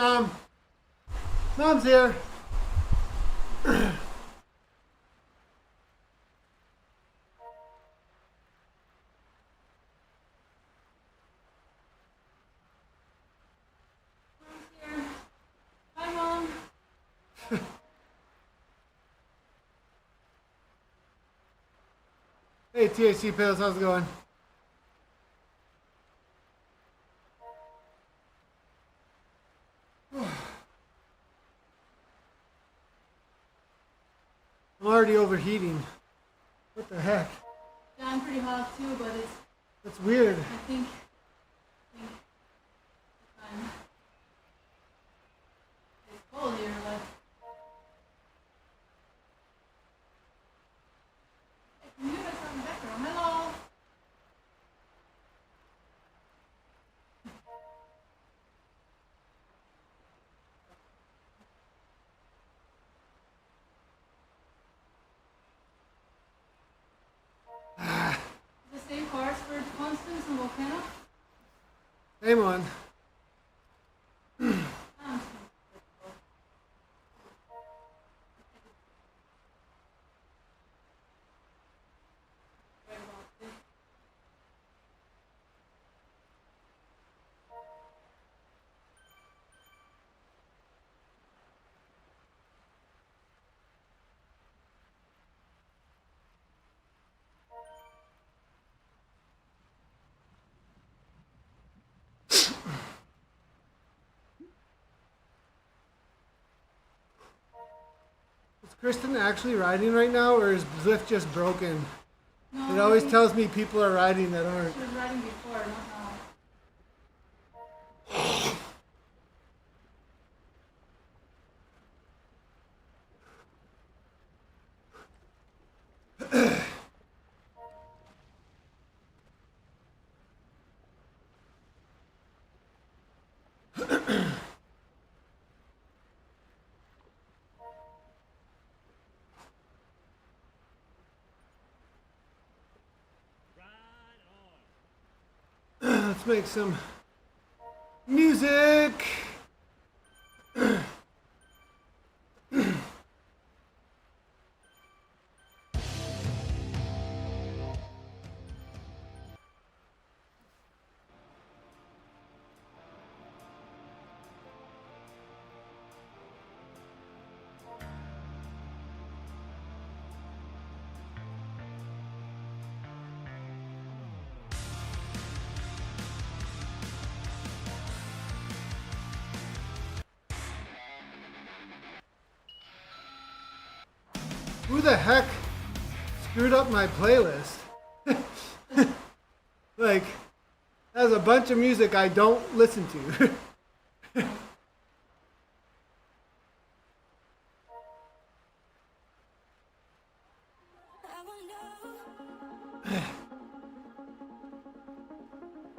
Mom. Mom's here. Hi, Mom. Hey, THC Pills, how's it going? I'm already overheating. What the heck? Yeah, I'm pretty hot too, but That's weird. I think I'm, it's cold here, but hey, can you hear us on the background? Hello. The same cars for Constance and Volcano? Same one. Um, right about this. Is Kristen actually riding right now, or is Zwift just broken? No, It always tells me people are riding that aren't. she was riding before, not now. Let's make some music. Who the heck screwed up my playlist? Like, there's a bunch of music I don't listen to.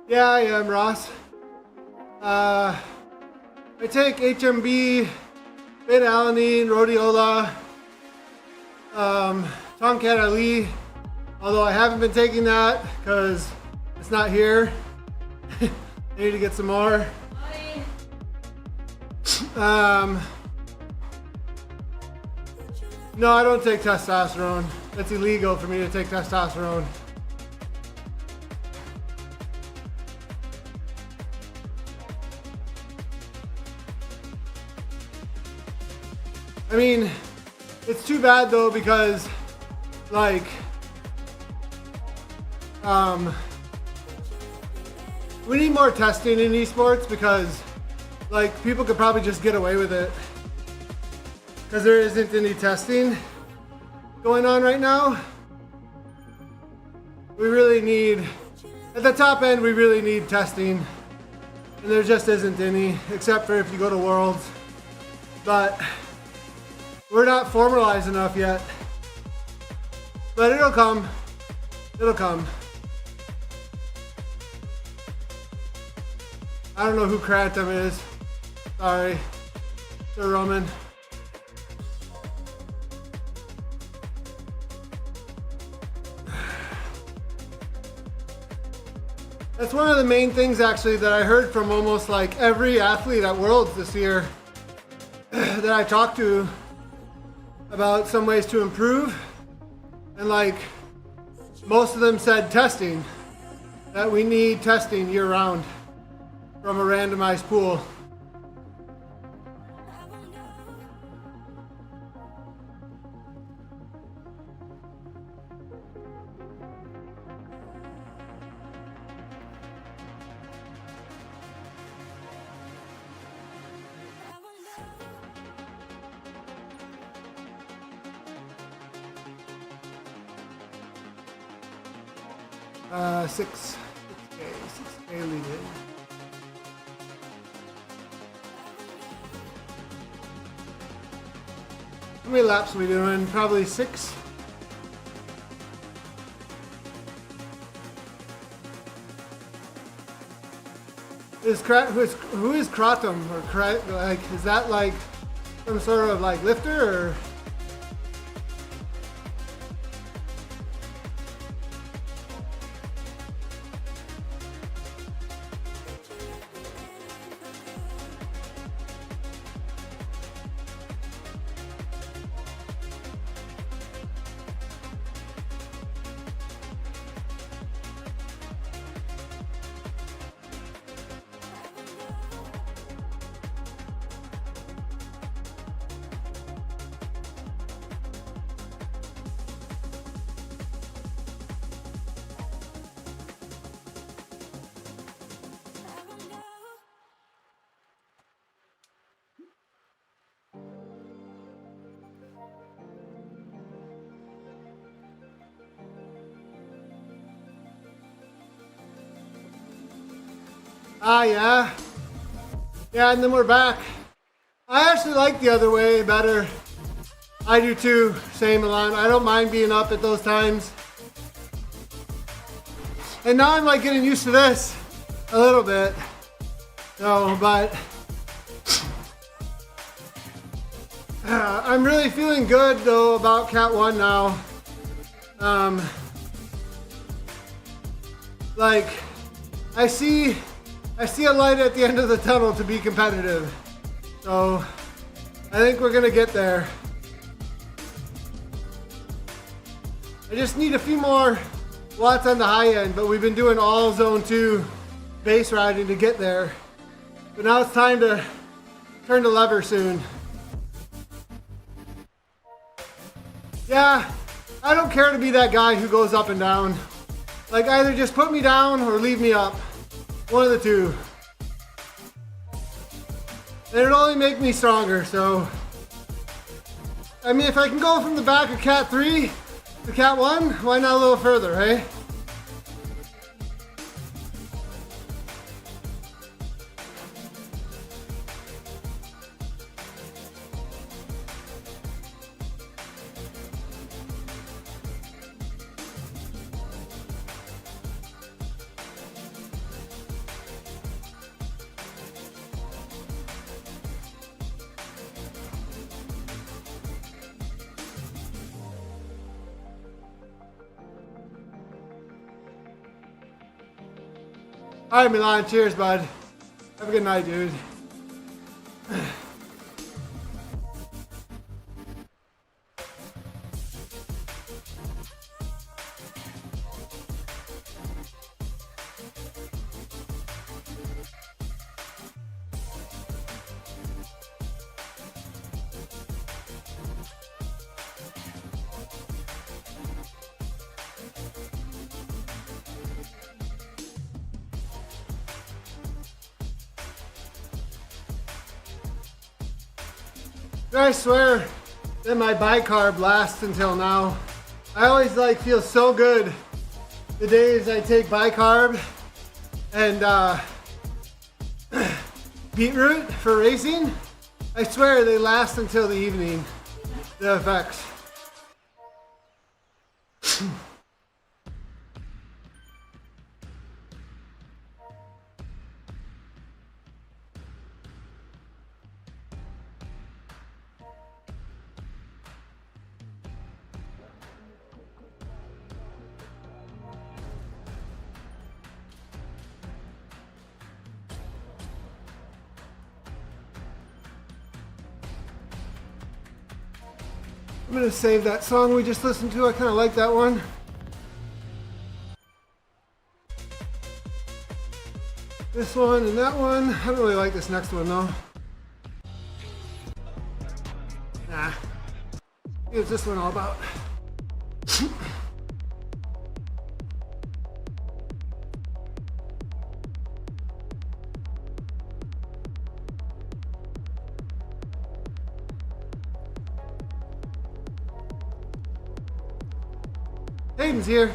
Yeah, I am, Ross. I take HMB, beta-alanine, rhodiola, Tomcat Ali, although I haven't been taking that because it's not here. I need to get some more. No, I don't take testosterone. It's illegal for me to take testosterone. I mean, it's too bad though because, like, we need more testing in esports because, like, people could probably just get away with it because there isn't any testing going on right now. We really need, at the top end, we really need testing, and there just isn't any, except for if you go to Worlds, but we're not formalized enough yet. But it'll come. It'll come. I don't know who Kratom is. Sorry. Sir Roman. That's That's one of the main things actually that I heard from almost like every athlete at Worlds this year that I talked to about some ways to improve. And like most of them said testing, that we need testing year round from a randomized pool. Six K lead. How many laps are we doing? Probably 6. Who is Kratom or like is that like some sort of like lifter or? Yeah. Yeah, and then we're back. I actually like the other way better. I do too, same Milan. I don't mind being up at those times. And now I'm like getting used to this a little bit. So, but I'm really feeling good though about Cat 1 now. Like, I see a light at the end of the tunnel to be competitive. So I think we're gonna get there. I just need a few more watts on the high end, but we've been doing all zone 2 base riding to get there. But now it's time to turn the lever soon. Yeah, I don't care to be that guy who goes up and down. Like either just put me down or leave me up. One of the two. And it'll only make me stronger, so. I mean, if I can go from the back of Cat 3 to Cat 1, why not a little further, hey? All right, Milan, cheers, bud. Have a good night, dude. I swear that my bicarb lasts until now. I always like feel so good the days I take bicarb and beetroot for racing. I swear they last until the evening, the effects. I'm gonna save that song we just listened to. I kind of like that one. This one and that one. I don't really like this next one though. Nah. What's this one all about? Hayden's here.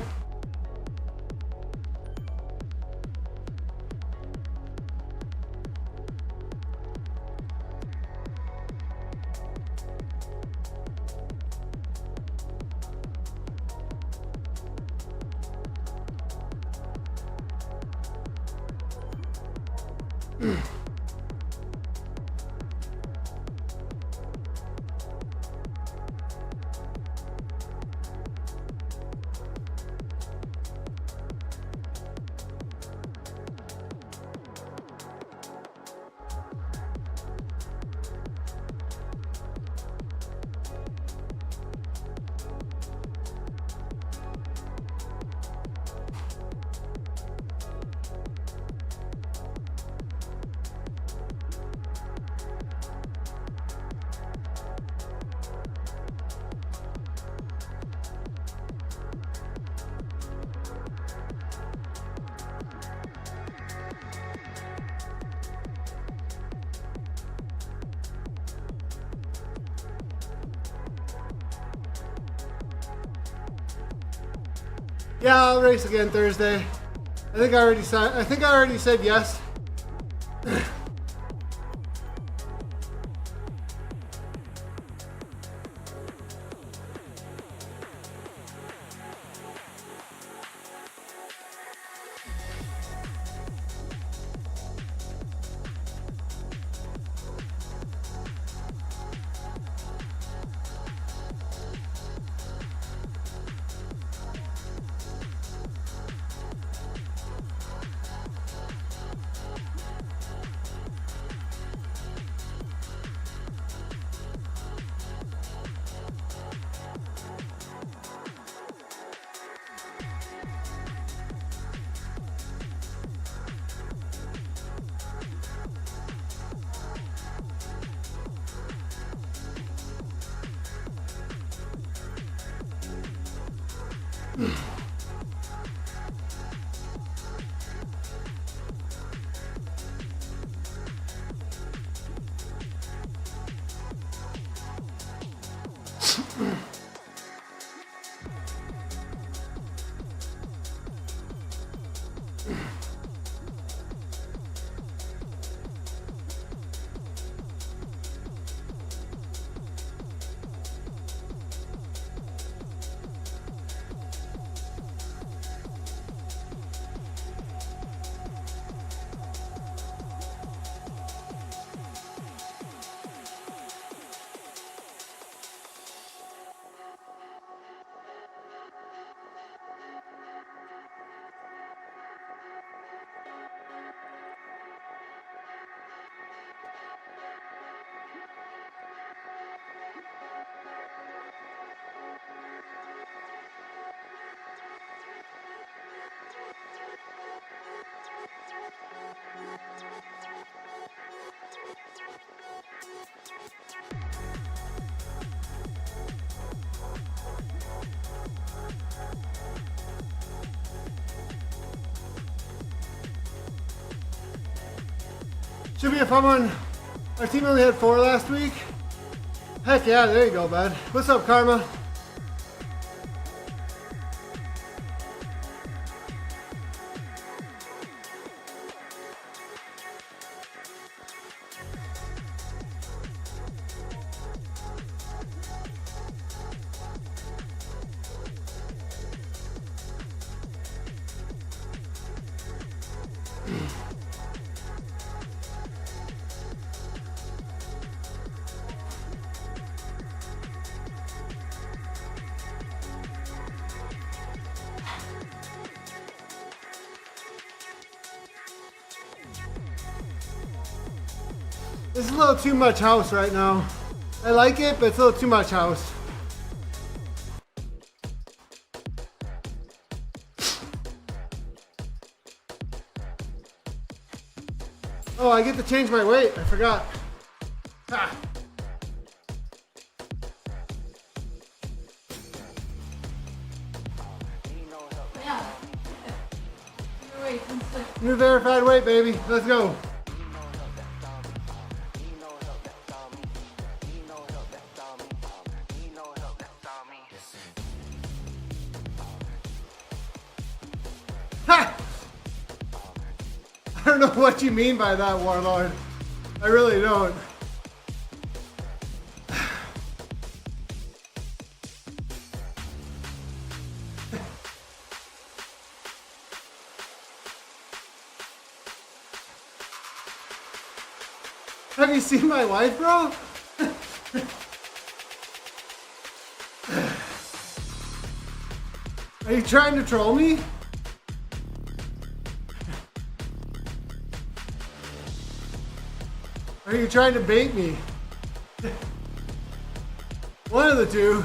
Yeah, I'll race again Thursday. I think I already said yes. Should be a fun one. Our team only had 4 last week. Heck yeah, there you go, bud. What's up, Karma? This is a little too much house right now. I like it, but it's a little too much house. Oh, I get to change my weight. I forgot. Ha. Yeah. Your weight, and so New verified weight, baby. Let's go. Ha! I don't know what you mean by that, Warlord. I really don't. Have you seen my wife, bro? Are you trying to troll me? Are you trying to bait me? One of the two.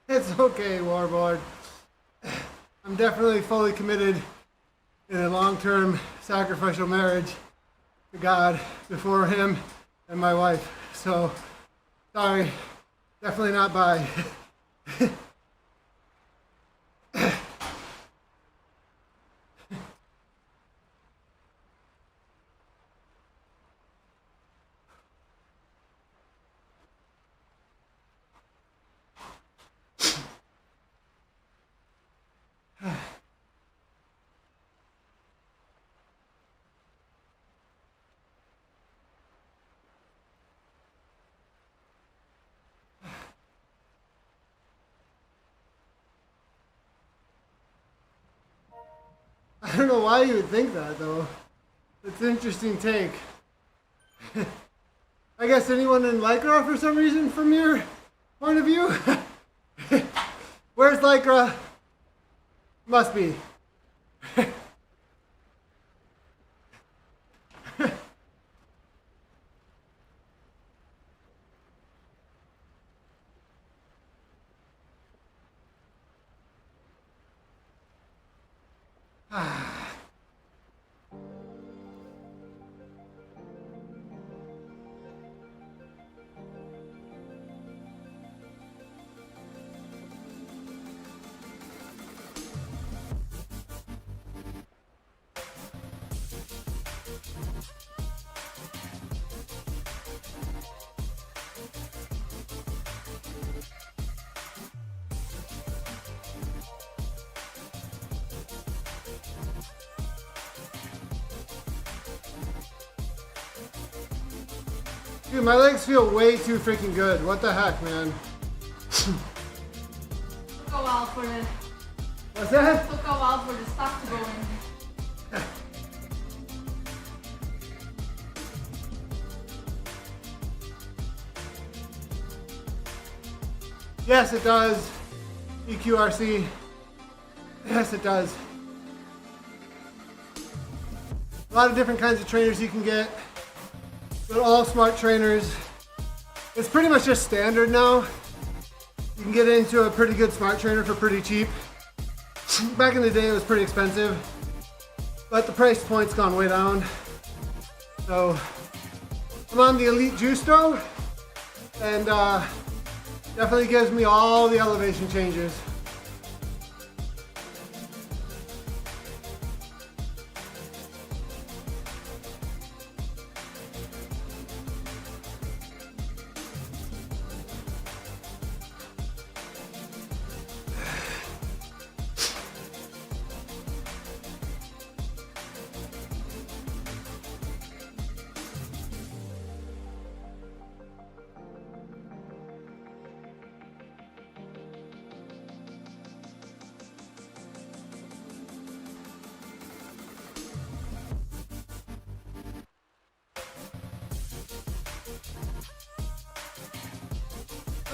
It's okay, Warlord. I'm definitely fully committed in a long-term sacrificial marriage to God before Him and my wife. So, sorry, definitely not bi. I don't know why you would think that, though. It's an interesting take. I guess anyone in Lycra for some reason, from your point of view? Where's Lycra? Must be. Dude, my legs feel way too freaking good. What the heck, man? Took a while for the What's that? took a while for the stuff to go in. Yes, it does. EQRC. Yes, it does. A lot of different kinds of trainers you can get. They're all smart trainers. It's pretty much just standard now. You can get into a pretty good smart trainer for pretty cheap. Back in the day, it was pretty expensive, but the price point's gone way down. So I'm on the Elite Justo, and definitely gives me all the elevation changes.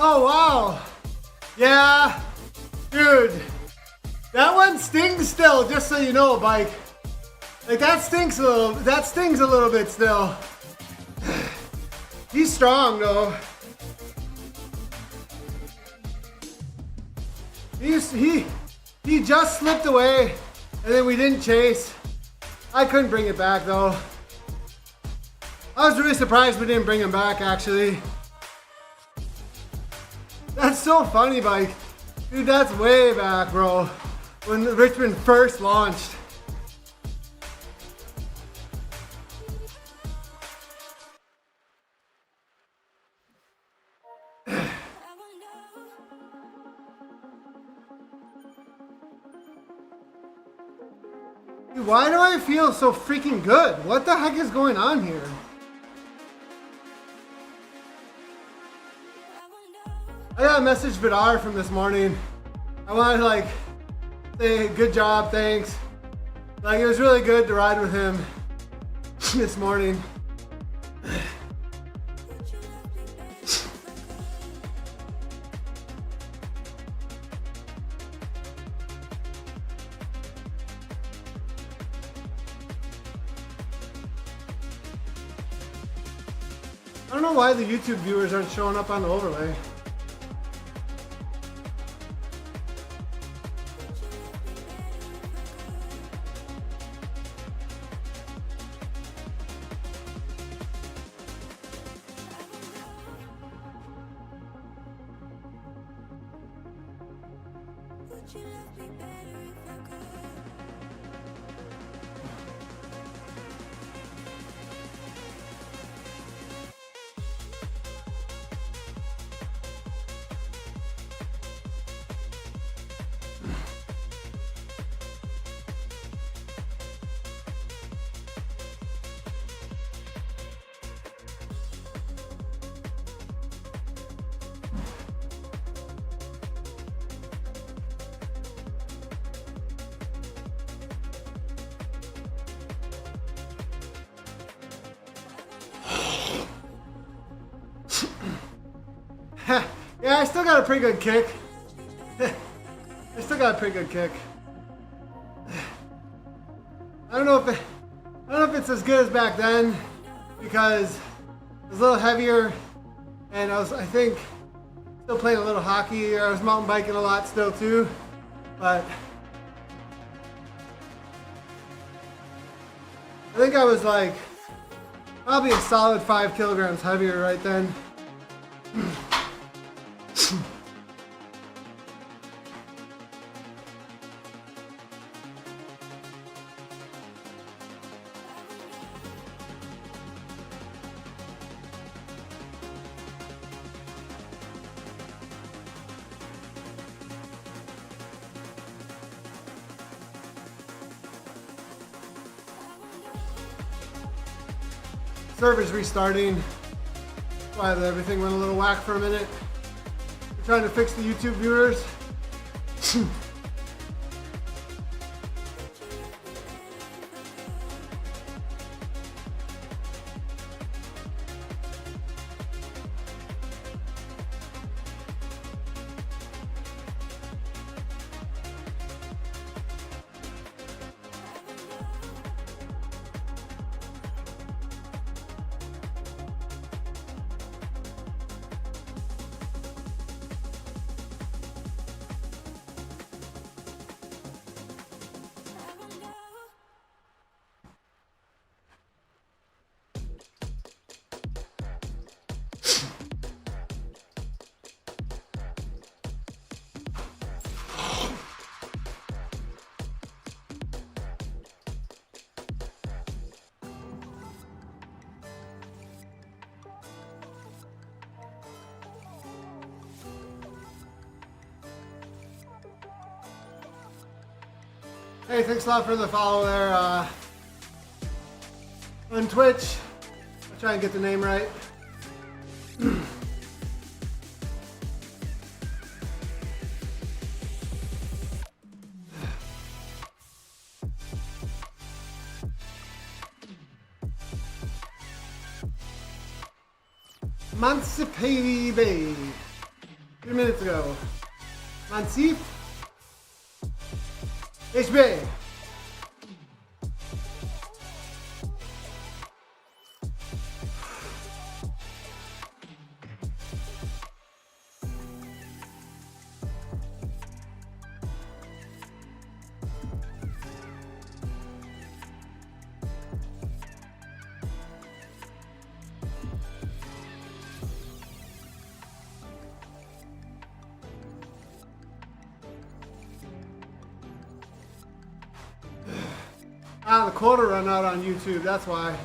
Oh wow, yeah, dude, that one stings still. Just so you know, bike. Like that stings a little. That stings a little bit still. He's strong though. He just slipped away, and then we didn't chase. I couldn't bring it back though. I was really surprised we didn't bring him back actually. That's so funny, bike. Dude, that's way back, bro. When Richmond first launched. Dude, why do I feel so freaking good? What the heck is going on here? I got a message Vidar from this morning. I wanted to like say good job, thanks. Like it was really good to ride with him this morning. I don't know why the YouTube viewers aren't showing up on the overlay. Yeah, I still got a pretty good kick. I still got a pretty good kick. I don't know if it's as good as back then because it was a little heavier and I think still playing a little hockey, or I was mountain biking a lot still too. But I think I was like probably a solid 5 kilograms heavier right then. Server's restarting. why everything went a little whack for a minute. We're trying to fix the YouTube viewers. Hey, thanks a lot for the follow there on Twitch. I'll try and get the name right. Mansipati Bay. 3 minutes ago. Mansip. HB. The quota run out on YouTube, that's why.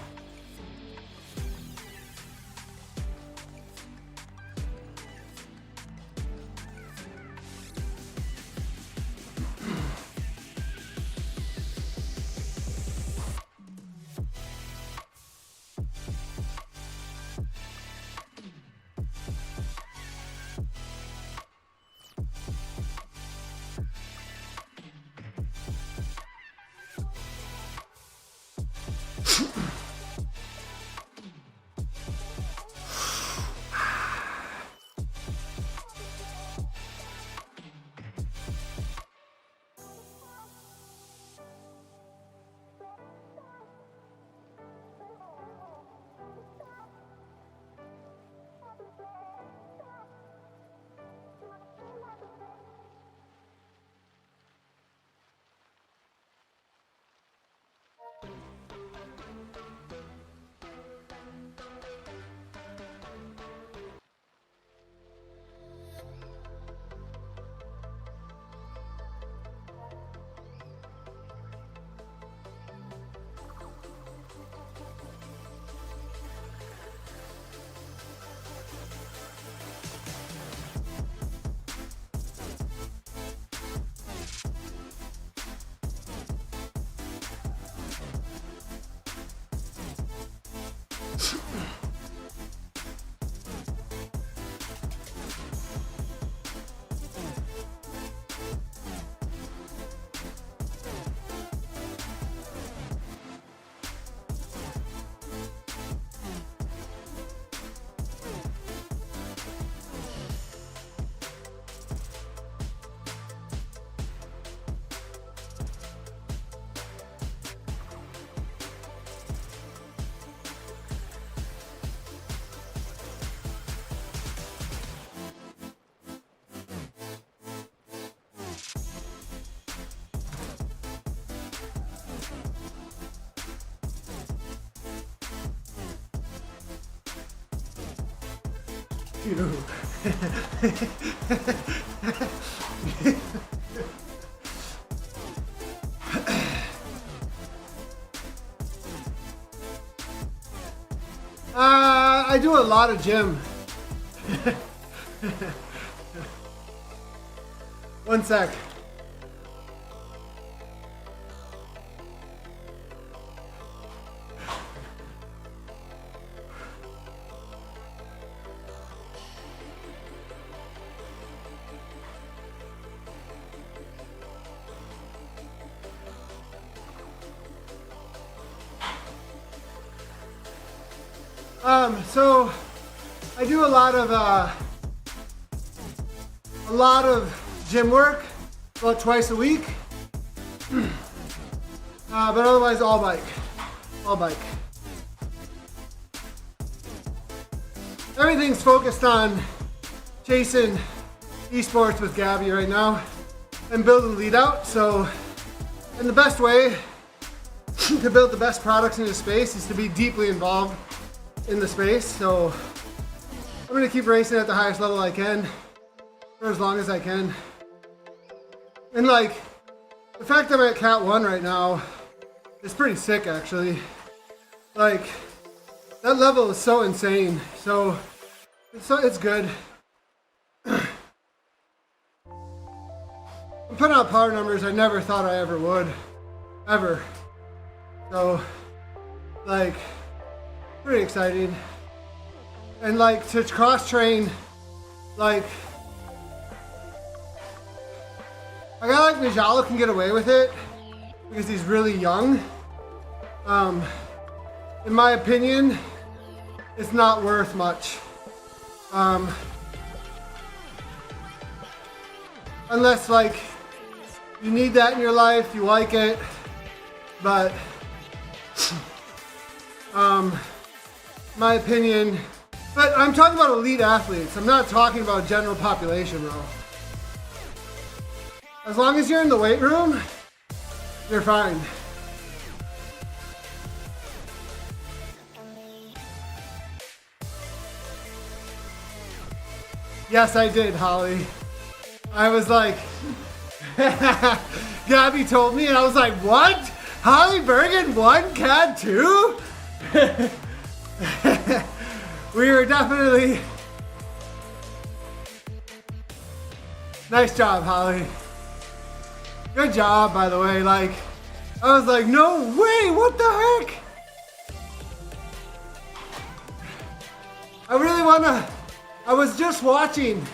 I do a lot of gym. One sec. So I do a lot of gym work, about twice a week. But otherwise all bike. Everything's focused on chasing esports with Gabby right now and building lead out. So, and the best way to build the best products in the space is to be deeply involved in the space. So I'm gonna keep racing at the highest level I can for as long as I can. And like, the fact that I'm at Cat 1 right now is pretty sick actually. Like, that level is so insane. So it's good. I'm putting out power numbers I never thought I ever would. Ever. So, like, pretty exciting. And like, to cross train, like, a guy like Mijalo can get away with it because he's really young. In my opinion, it's not worth much. Unless like you need that in your life, you like it, but my opinion, but I'm talking about elite athletes. I'm not talking about general population, bro. As long as you're in the weight room, you're fine. Yes, I did, Holly. I was like, Gabby told me, and I was like, what? Holly Bergen won CAD 2? We were definitely... Nice job, Holly. Good job, by the way. Like, I was like, no way, what the heck? I really wanna... I was just watching,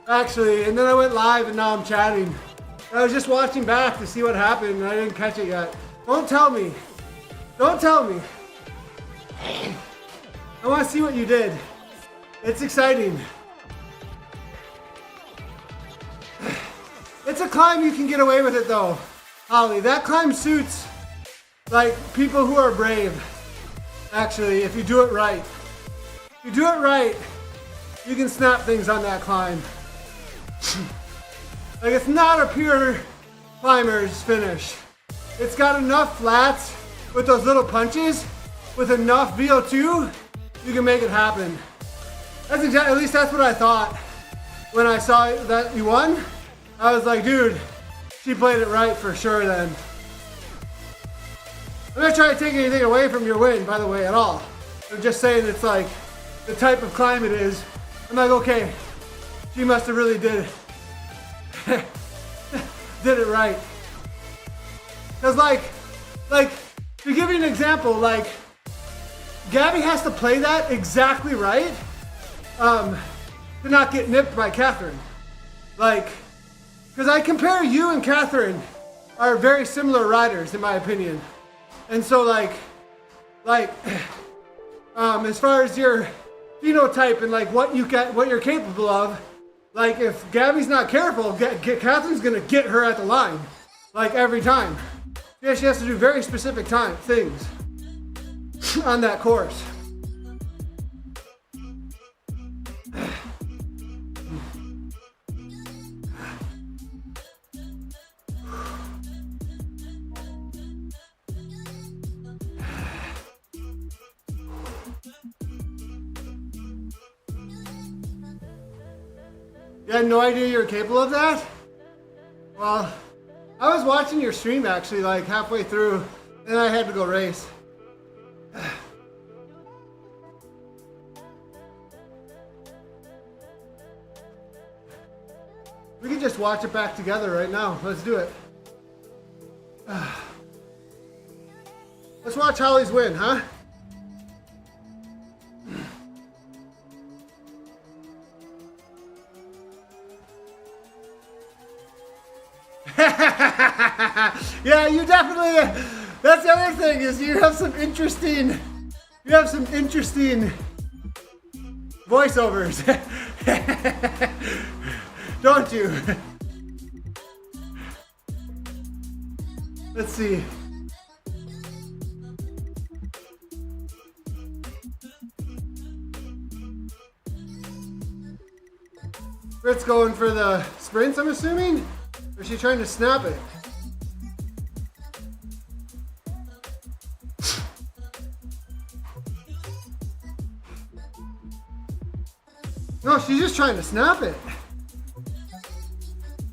actually, and then I went live and now I'm chatting. I was just watching back to see what happened and I didn't catch it yet. Don't tell me. Don't tell me. I want to see what you did. It's exciting. It's a climb you can get away with it though, Holly. That climb suits like people who are brave, actually, if you do it right. If you do it right, you can snap things on that climb. Like, it's not a pure climber's finish. It's got enough flats with those little punches, with enough VO2, you can make it happen. That's exactly, at least that's what I thought when I saw that you won. I was like, dude, she played it right for sure then. I'm not trying to take anything away from your win, by the way, at all. I'm just saying it's like the type of climb it is. I'm like, okay, she must have really did it right. Cause like, to give you an example, like, Gabby has to play that exactly right to not get nipped by Catherine. Like, cause I compare you and Catherine are very similar riders in my opinion. And so like, as far as your phenotype and like what you're capable of, like if Gabby's not careful, Catherine's gonna get her at the line, like every time. Yeah, she has to do very specific things on that course. You had no idea you were capable of that? Well, I was watching your stream actually like halfway through and I had to go race. We can just watch it back together right now. Let's do it. Let's watch Holly's win, huh? Yeah, you definitely, that's the other thing is you have some interesting You have some interesting voiceovers, don't you? Let's see. Britt's going for the sprints, I'm assuming? Or is she trying to snap it? No, she's just trying to snap it.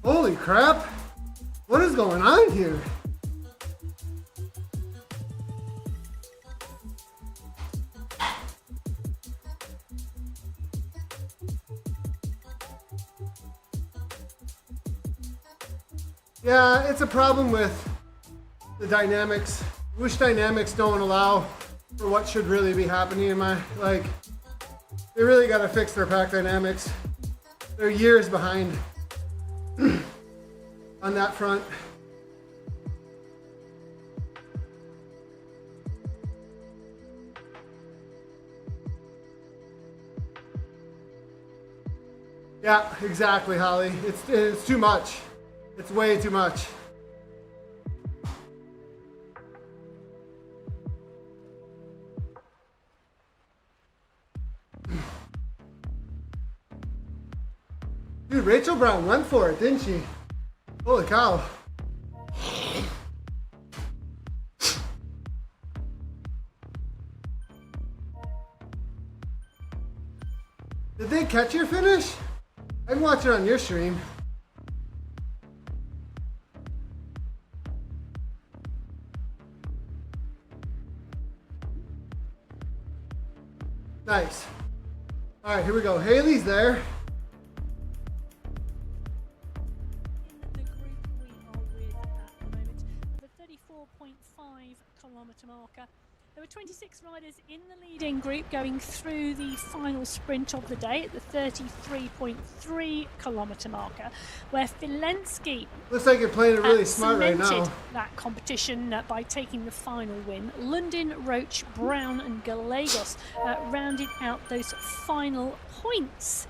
Holy crap. What is going on here? Yeah, it's a problem with the dynamics. Whoosh dynamics don't allow for what should really be happening in my, like, they really gotta fix their pack dynamics. They're years behind on that front. Yeah, exactly, Holly. It's too much. It's way too much. Dude, Rachel Brown went for it, didn't she? Holy cow. Did they catch your finish? I can watch it on your stream. Nice. All right, here we go. Haley's there. In the group we are with at the moment, the 34.5 kilometre marker. There were 26 riders in the leading group going through the final sprint of the day at the 33.3 kilometre marker, where Filensky Looks like you're playing it really smart right cemented now. that competition by taking the final win. London, Roach, Brown and Gallegos rounded out those final points.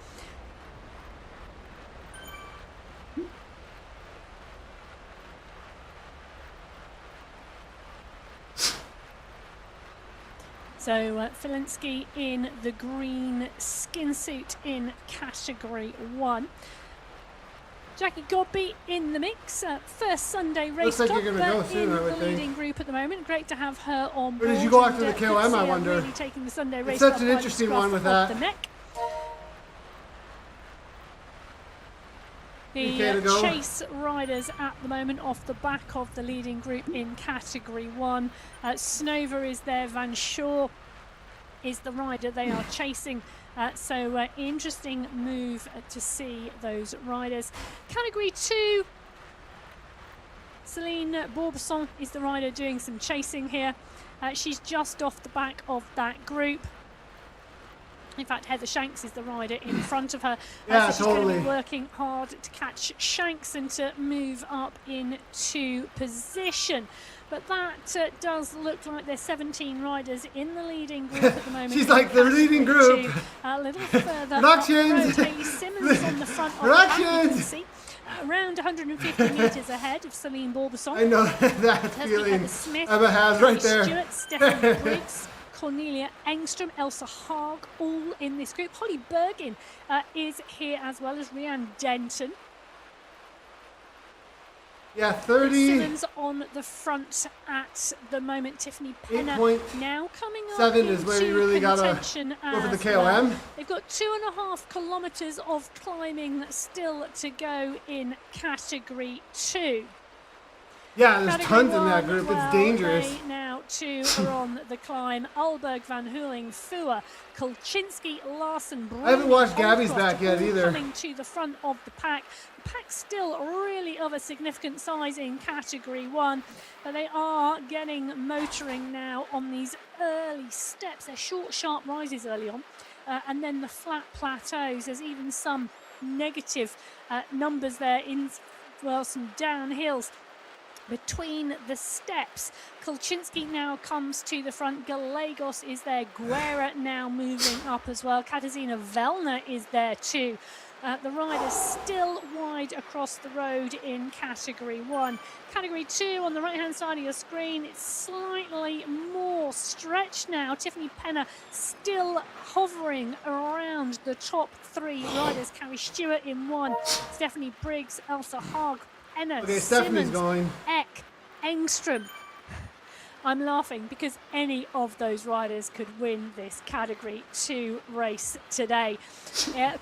So Filensky in the green skin suit in category 1. Jackie Godby in the mix. First Sunday race Looks like you're gonna go soon, in I would the think. leading group at the moment. Great to have her on board. Or did you go after and, the KOM, I could see her wonder? Really taking the Sunday race It's such up an by the interesting scruff one with of that. the neck. Okay to The go. chase riders at the moment off the back of the leading group in category 1. Snover is there, Van Shaw is the rider they are chasing. So interesting move to see those riders. Category 2, Celine Bourbesson is the rider doing some chasing here. She's just off the back of that group. In fact, Heather Shanks is the rider in front of her. Yeah, so she's going to totally. be working hard to catch Shanks and to move up into position. But that does look like there's 17 riders in the leading group at the moment. She's in like the leading category group. 2. A little further up the Productions. road. Hayley Simmons on the front of the pack, you can Productions. see. Around 150 metres ahead of Celine Bourbesson. I know that Heather feeling Smith, Emma has right Kelly there. Stewart, Stephanie Briggs, Cornelia Engstrom, Elsa Haag, all in this group. Holly Bergin is here as well as Rhiannon Denton. Yeah, 30. Simmons on the front at the moment. Tiffany Penner 8.7 now coming up is where you into really gotta contention go for the as KOM. well. They've got 2.5 kilometres of climbing still to go in category 2. Yeah, there's Category tons in that 1, group. well, It's dangerous. They now 2 are on the climb. Ulberg, Van Hooling, Fua, Kolczynski, Larson, I haven't watched Bruni, Gabby's Holcroft back yet all either. coming to the front of the pack. The pack's still really of a significant size in category 1, but they are getting motoring now on these early steps. They're short, sharp rises early on, and then the flat plateaus. There's even some negative numbers there in, well, some downhills. between the steps. Kulczynski now comes to the front. Gallegos is there. Guerra now moving up as well. Katarzyna Wellner is there too. The riders still wide across the road in Category 1. Category 2 on the right-hand side of your screen, it's slightly more stretched now. Tiffany Penner still hovering around the top 3 riders. Carrie Stewart in 1, Stephanie Briggs, Elsa Haag, Penner, Simmons, going. Eck, Engström. I'm laughing because any of those riders could win this Category 2 race today.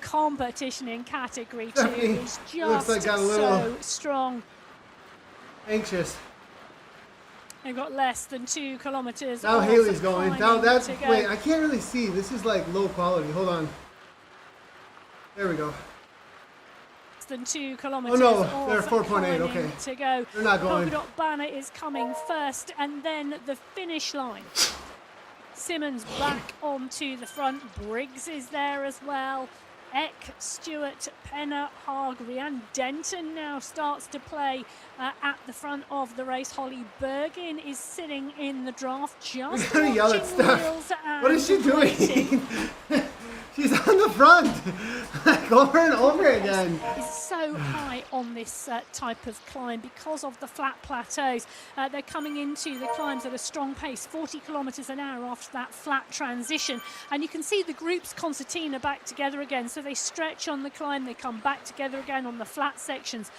Competition in Category 2 is just like so strong. Anxious. They've got less than 2 kilometers. Now Haley's going. Now that's, to go. wait, I can't really see. This is like low quality. Hold on. There we go. Than 2 kilometers. Oh no, they're 4.8. Okay. To go. They're not going. Polka dot banner is coming first, and then the finish line. Simmons back onto the front. Briggs is there as well. Eck, Stewart, Penner, Haag, Rianne Denton now starts to play at the front of the race. Holly Bergin is sitting in the draft, just We're gonna yell at Steph. What is she doing? She's on the front, like over and over again. It's so high on this type of climb because of the flat plateaus. They're coming into the climbs at a strong pace, 40 kilometres an hour after that flat transition. And you can see the group's concertina back together again. So they stretch on the climb, they come back together again on the flat sections.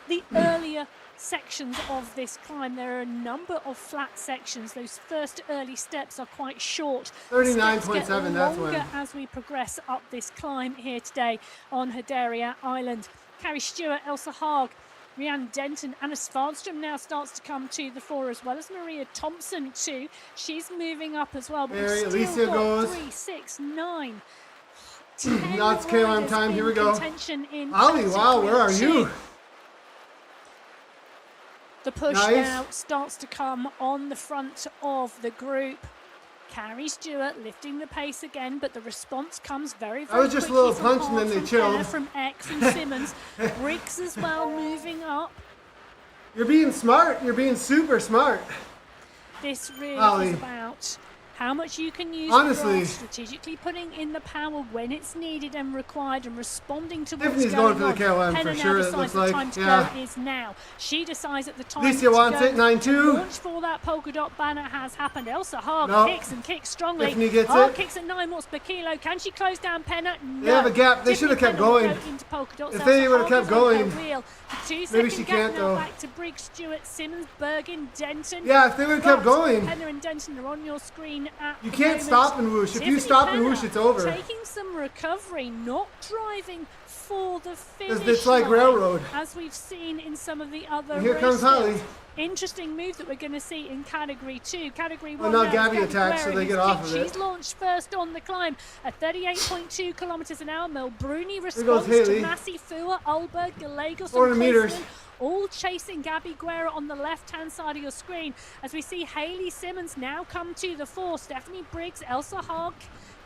The earlier sections of this climb, there are a number of flat sections. Those first early steps are quite short. 39.7, that's when. As we progress up this climb here today on Hedera Island. Carrie Stewart, Elsa Haag, Rianne Denton, Anna Svanström now starts to come to the fore, as well as Maria Thompson too. She's moving up as well. But Mary, we've Alicia still got goes. 3, 6, 9, Now it's KOM time. Here we go. Ollie, wow, where are you? The push Nice. now starts to come on the front of the group. Carrie Stewart lifting the pace again, but the response comes very, very I was just a little punch and then they chilled. Penner, from Eck, from Simmons. Briggs as well moving up. You're being smart. You're being super smart. This really Ollie. is about how much you can use Honestly. the strategically putting in the power when it's needed and required, and responding to what's Tiffany's going going for the on. KOM Penner for now sure, it decides looks the like. time to Yeah. go is now. She decides at the time Alicia to wants go. it, 9-2. Launch for that polka dot banner has happened. Elsa Haag No. kicks and kicks strongly. Tiffany gets Haag it. kicks at 9 watts per kilo. Can she close down Penner? No. They have a gap. They Tiffany should have kept Penner will going. go into polka dots. If they Elsa would have Haag kept is on her going. wheel. The Maybe 2-second she gap can't, now though. back to Briggs, Stewart, Simmons, Bergin, Denton. Yeah, if they would have kept But going. Penner and Denton are on your screen at You the can't moment. stop and whoosh. If you Tiffany stop and Penner whoosh, it's over. Taking some recovery, not driving for the finish. Because it's like line, railroad. as we've seen in some of the other And here comes races. Holly. Interesting move that we're going to see in Category 2. Category 1. now now Gabby it's attacks, so Guerra they who's get off kicked. of it. She's launched first on the climb at 38.2 kilometres an hour. Mel Bruni goes responds to Haley. Massey Fua, Ulberg, Gallegos, 400 and meters. Postman, all chasing Gabby Guerra on the left-hand side of your screen. As we see Hayley Simmons now come to the fore. Stephanie Briggs, Elsa Haag,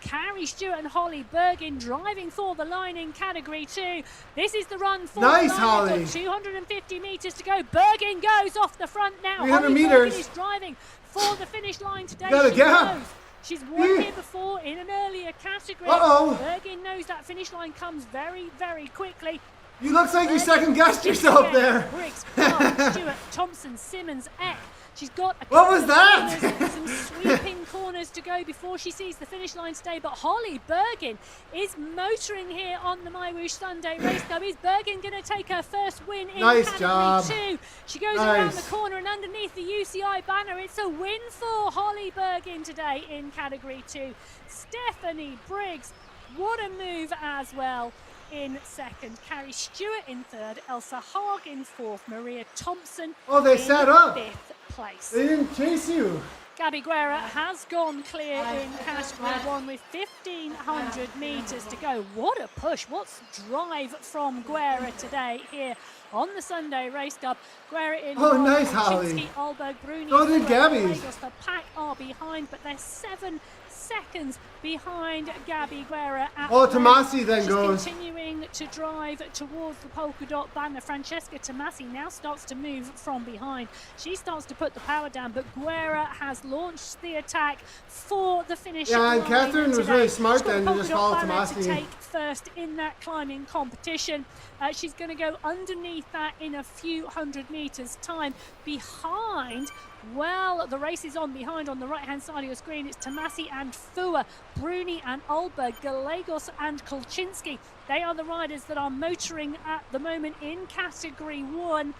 Carrie Stewart and Holly Bergin driving for the line in Category 2. This is the run for Nice, the line. Holly. They've got 250 metres to go. Bergin goes off the front now. 300 Holly meters. Bergin is driving for the finish line today. Got a She gap. knows. She's won here before in an earlier category. Uh-oh. Bergin knows that finish line comes very, very quickly. You looks like you Bergin second-guessed kicks yourself again. there. Briggs, Clark, Stewart, Thompson, Simmons, Eck. She's got a What couple was of that? corners, some sweeping corners to go before she sees the finish line today. But Holly Bergin is motoring here on the My Whoosh Sunday race. Now, is Bergin going to take her first win in Nice Category job. 2? She goes around the Nice. corner and underneath the UCI banner. It's a win for Holly Bergin today in Category 2. Stephanie Briggs, what a move as well. In second, Carrie Stewart in third, Elsa Haag in fourth, Maria Thompson Oh, they in set up. fifth place. They didn't chase you. Gabby Guerra has gone clear in Category 1 with 1,500 metres to go. What a push. What's drive from Guerra today here on the Sunday Race Cup. Guerra in Oh, one, nice, Holly. Kulczynski, Alberg, Bruni. So did Fua, Gabby's. Gallegos. The pack are behind, but they're 7 seconds behind Gabby Guerra. Oh, Tomasi then She's goes. continuing to drive towards the polka dot banner. Francesca Tomasi now starts to move from behind. She starts to put the power down, but Guerra has launched the attack for the finish. Yeah, and line Catherine was today. really smart She's got then the to just polka follow dot banner to Tomasi. take first in that climbing competition. She's going to go underneath that in a few hundred meters time. Behind, well, the race is on behind on the right hand side of your screen. It's Tomasi and Fua, Bruni and Alberg, Gallegos and Kolczynski. They are the riders that are motoring at the moment in category 1.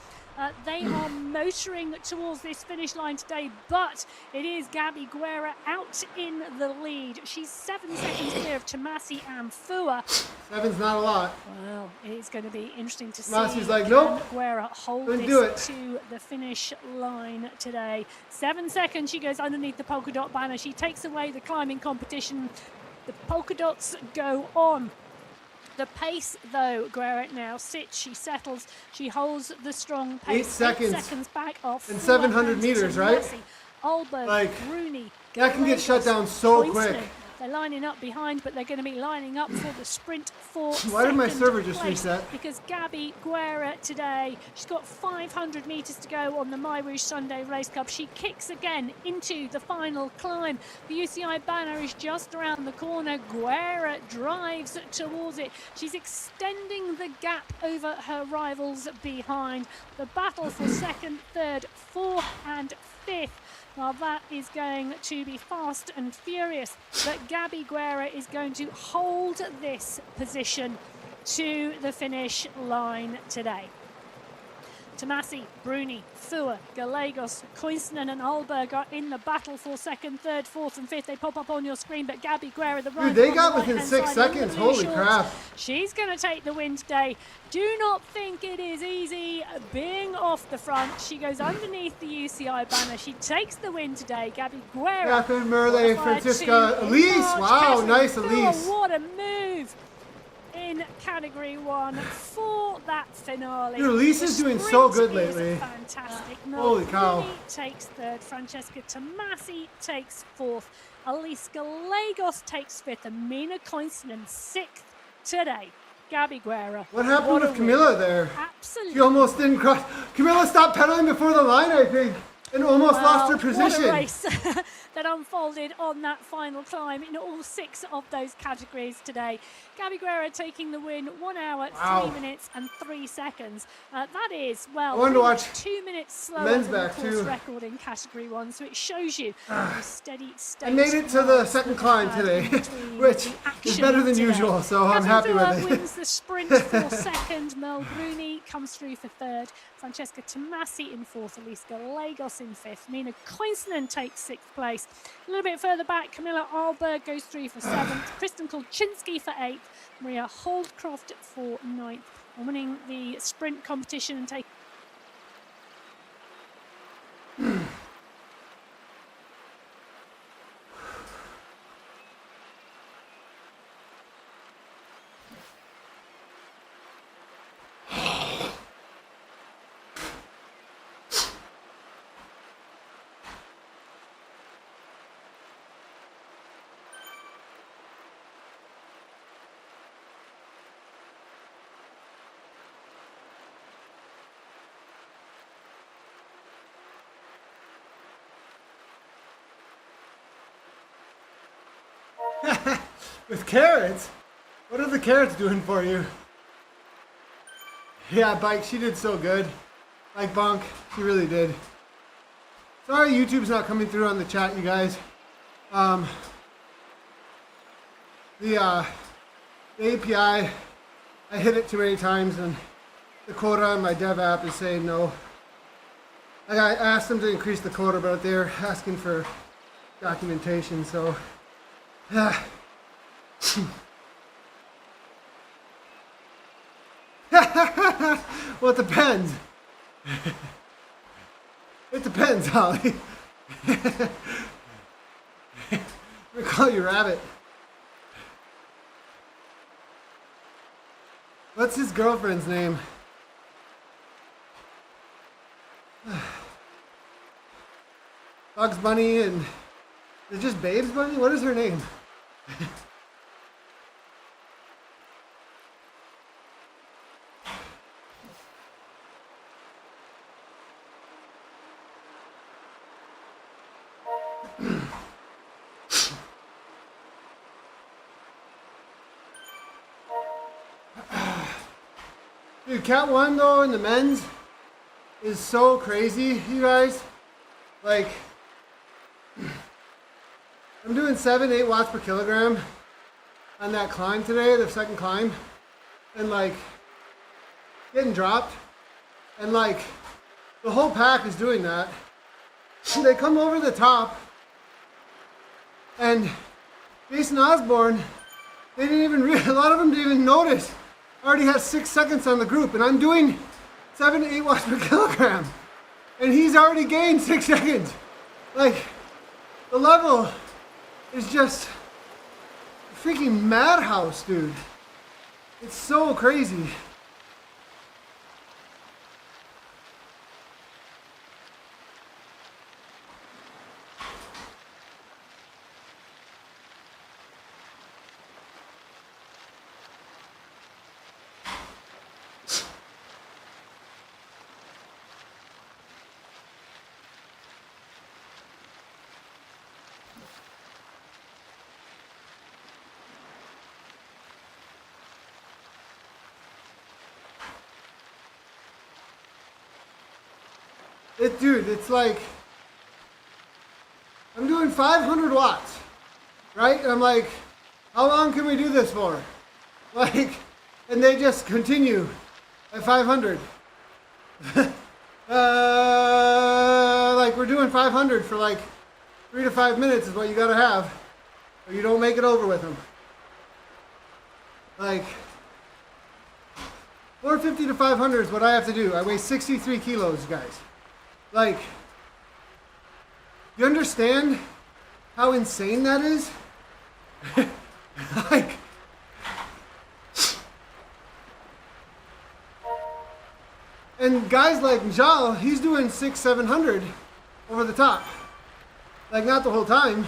They are motoring towards this finish line today, but it is Gabby Guerra out in the lead. She's 7 seconds clear of Tomasi and Fua. 7's not a lot. Well, it's going to be interesting to see. Tomasi's like, nope, can Guerra hold couldn't do this it. to the finish line today. 7 seconds, she goes underneath the polka dot banner. She takes away the climbing competition. The polka dots go on. The pace, though, Guerra now sits, she settles, she holds the strong pace. 8 seconds. 8 seconds back off. And 700 meters, right? Alberg, Like, Bruni, that can get shut down so Koisnen. quick. They're lining up behind, but they're going to be lining up for the sprint for Why did my second server just place, reset? because Gabby Guerra today, she's got 500 metres to go on the My Rouge Sunday Race Cup. She kicks again into the final climb. The UCI banner is just around the corner. Guerra drives towards it. She's extending the gap over her rivals behind. The battle for second, third, fourth and fifth. Well, that is going to be fast and furious, but Gabby Guerra is going to hold this position to the finish line today. Tomasi, Bruni, Fua, Gallegos, Koisnen and Alberg are in the battle for second, third, fourth and fifth. They pop up on your screen, but Gabby Guerra, the rider, Dude, they on got the within right-hand 6 side in the seconds. blue Holy shorts. crap. She's going to take the win today. Do not think it is easy being off the front. She goes underneath the UCI banner. She takes the win today. Gabby Guerra. Catherine Merle, qualified Francisca, to Elise. March. Wow, Catherine nice Fua, Elise. What a move in category 1 for that finale. Dude, Elise is The doing so sprint good is lately. Fantastic. Holy cow. Bruni takes third. Francesca Tomasi takes fourth. Elise Gallegos takes fifth. And Mina Koisnen sixth today. Gabby Guerra. What happened a with Camilla win. there? Absolutely. She almost didn't cross. Camilla stopped pedaling before the line, I think, and almost lost her position. What a race that unfolded on that final climb in all 6 of those categories today. Gabby Guerra taking the win, 1 hour, Wow. 3 minutes and 3 seconds. That is, well, I wanted to pretty much watch 2 minutes slower men's than the back, course too. record in category 1, so it shows you the steady state. I made it to the second climb today, which is better than usual, so I'm happy with it. wins the sprint for second. Mel Bruni comes through for third. Francesca Tomasi in fourth. Elise Gallegos in fifth. Mina Koisnen takes sixth place. A little bit further back, Camilla Alberg goes through for seventh. Kristen Kolczynski for eighth. Maria Holdcroft for ninth. And winning the sprint competition and taking With carrots? What are the carrots doing for you? Yeah, Bike, she did so good. Like Bonk, she really did. Sorry YouTube's not coming through on the chat, you guys. The API, I hit it too many times and the quota on my dev app is saying no. I asked them to increase the quota, but they're asking for documentation, so... Well, it depends. It depends, Holly. I'm gonna call you Rabbit. What's his girlfriend's name? Bugs Bunny and It's just Babes Bunny? What is her name? Dude, Cat 1 though in the men's is so crazy, you guys. Like, I'm doing 7-8 watts per kilogram on that climb today, the second climb, and like getting dropped, and like the whole pack is doing that. They come over the top, and Jason Osborne, they didn't even a lot of them didn't even notice. I already had 6 seconds on the group, and I'm doing 7 to 8 watts per kilogram, and he's already gained 6 seconds. Like, the level is just a freaking madhouse, dude. It's so crazy. Dude, it's like, I'm doing 500 watts, right? And I'm like, how long can we do this for? Like, and they just continue at 500. Like, we're doing 500 for like 3 to 5 minutes is what you gotta have, or you don't make it over with them. Like, 450 to 500 is what I have to do. I weigh 63 kilos, guys. Like, you understand how insane that is? Like, and guys like Njal, he's doing 600-700 over the top. Like, not the whole time,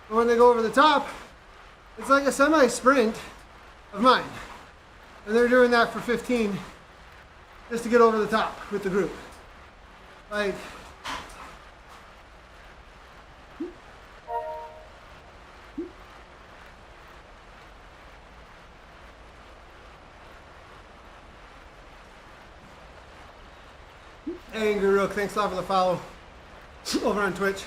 but when they go over the top, it's like a semi-sprint of mine. And they're doing that for 15 just to get over the top with the group. Like, hey, Angry Rook, thanks a lot for the follow over on Twitch.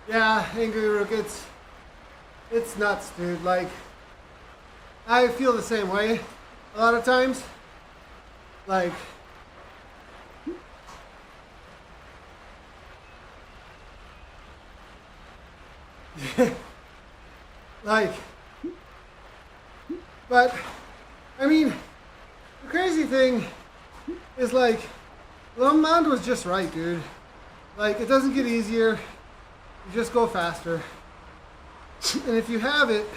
Yeah, Angry Rook, it's nuts, dude. Like, I feel the same way a lot of times. Like, like, but, I mean, the crazy thing is, like, Lomond was just right, dude. Like, it doesn't get easier. You just go faster. And if you have it,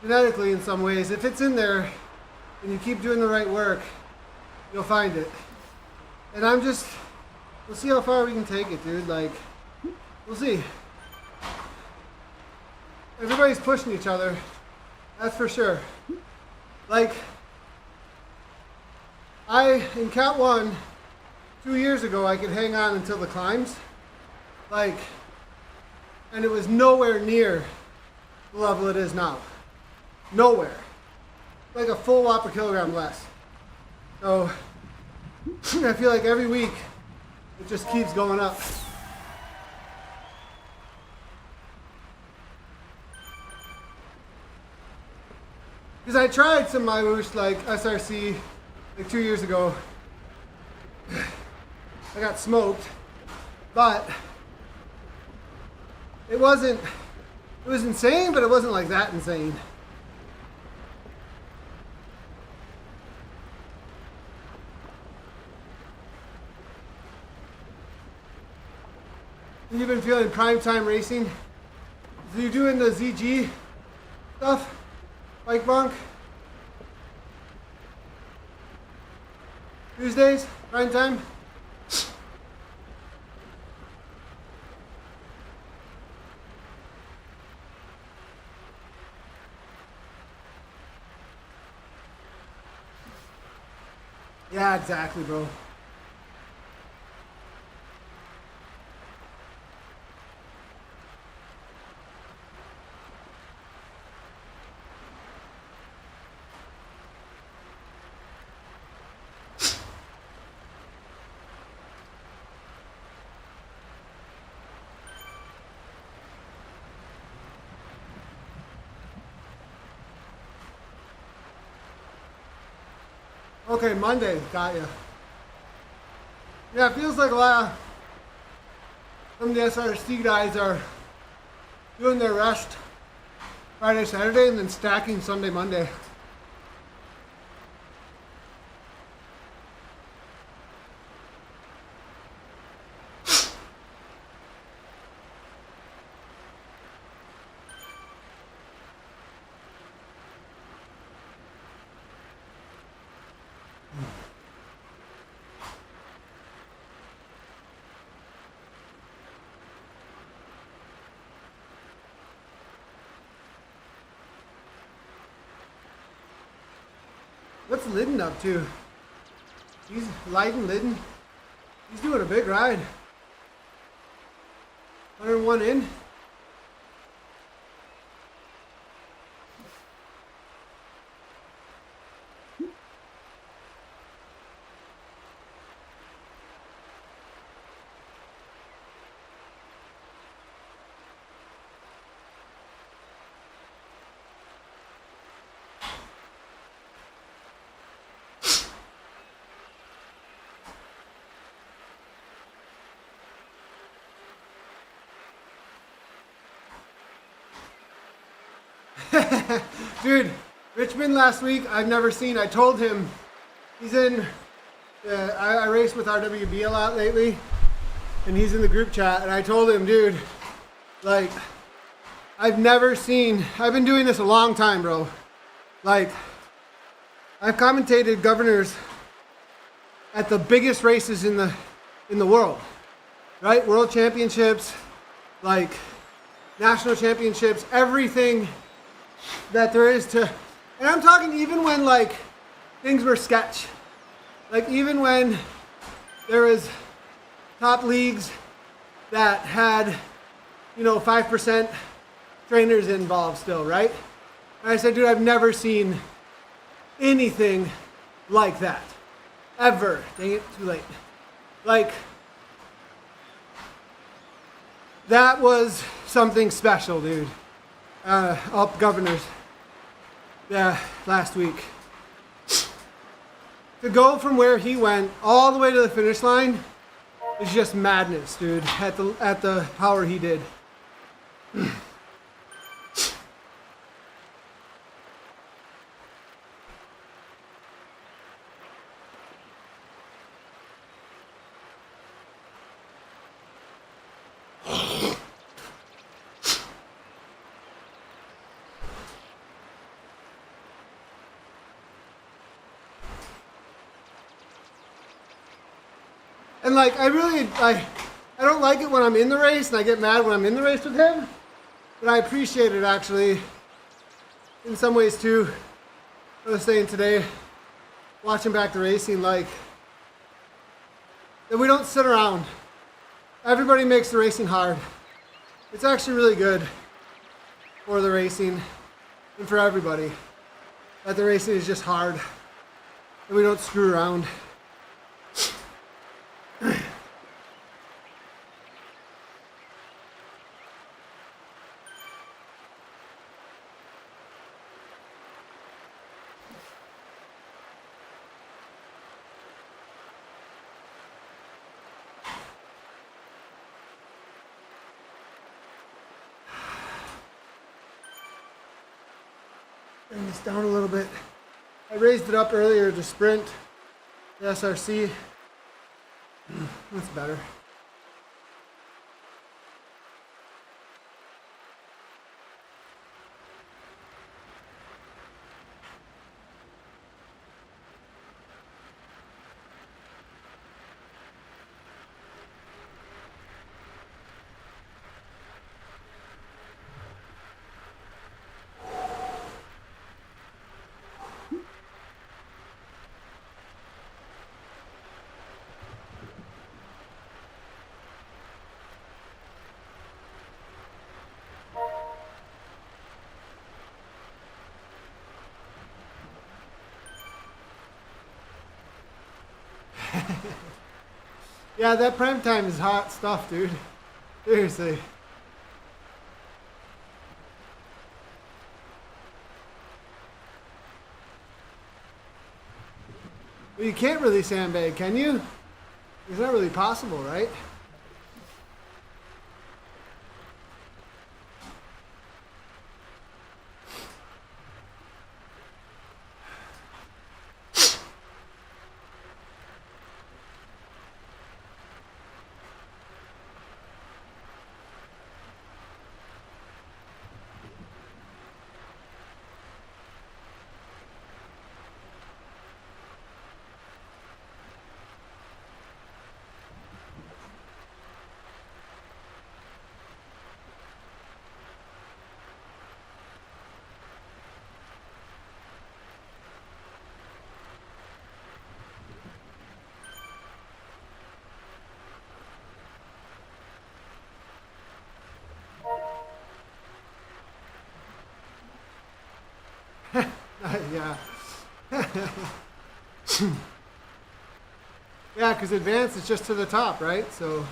genetically in some ways, if it's in there and you keep doing the right work, you'll find it. And we'll see how far we can take it, dude. Like, we'll see. Everybody's pushing each other, that's for sure. Like, in Cat 1, 2 years ago, I could hang on until the climbs, like, and it was nowhere near the level it is now. Nowhere. Like a full watt per kilogram less. So, I feel like every week, it just keeps going up. Because I tried some Maiwoosh like SRC like 2 years ago. I got smoked, but it was insane, but it wasn't like that insane. You've been feeling prime time racing? So you doing the ZG stuff? Bike bonk? Tuesdays? Prime time? Yeah, exactly, bro. Okay, Monday, got ya. Yeah, it feels like a lot of some of the SRC guys are doing their rest Friday, Saturday, and then stacking Sunday, Monday. What's Lidden up to? He's Leiden Lidden. He's doing a big ride. 101 in. Dude, Richmond last week, I've never seen. I told him, he's in, I raced with RWB a lot lately, and he's in the group chat, and I told him, dude, like, I've never seen, I've been doing this a long time, bro. Like, I've commentated governors at the biggest races in the world, right? World championships, like, national championships, everything that there is to, and I'm talking even when like things were sketch, like even when there was top leagues that had, 5% trainers involved still, right? And I said, dude, I've never seen anything like that, ever. Dang it, too late. Like, that was something special, dude. Up governors. Yeah, last week. To go from where he went all the way to the finish line is just madness, dude. At the power he did. And like, I don't like it when I'm in the race, and I get mad when I'm in the race with him, but I appreciate it actually, in some ways too. I was saying today, watching back the racing, like, that we don't sit around. Everybody makes the racing hard. It's actually really good for the racing and for everybody, that the racing is just hard, and we don't screw around. Bring this down a little bit. I raised it up earlier to sprint the SRC. That's better. Yeah, that prime time is hot stuff, dude. Seriously. But you can't really sandbag, can you? It's not really possible, right? Yeah. Yeah, because advance is just to the top, right? So.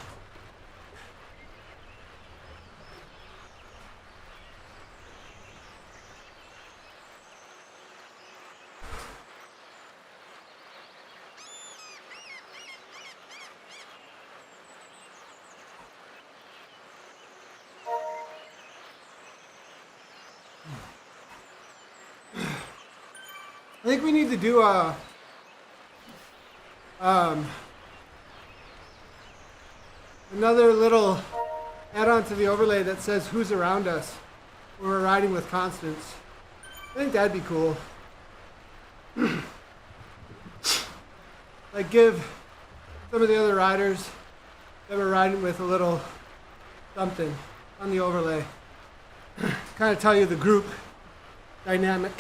I think we need to do a another little add-on to the overlay that says who's around us when we're riding with Constance. I think that'd be cool. Like give some of the other riders that we're riding with a little something on the overlay. Kind of tell you the group dynamic.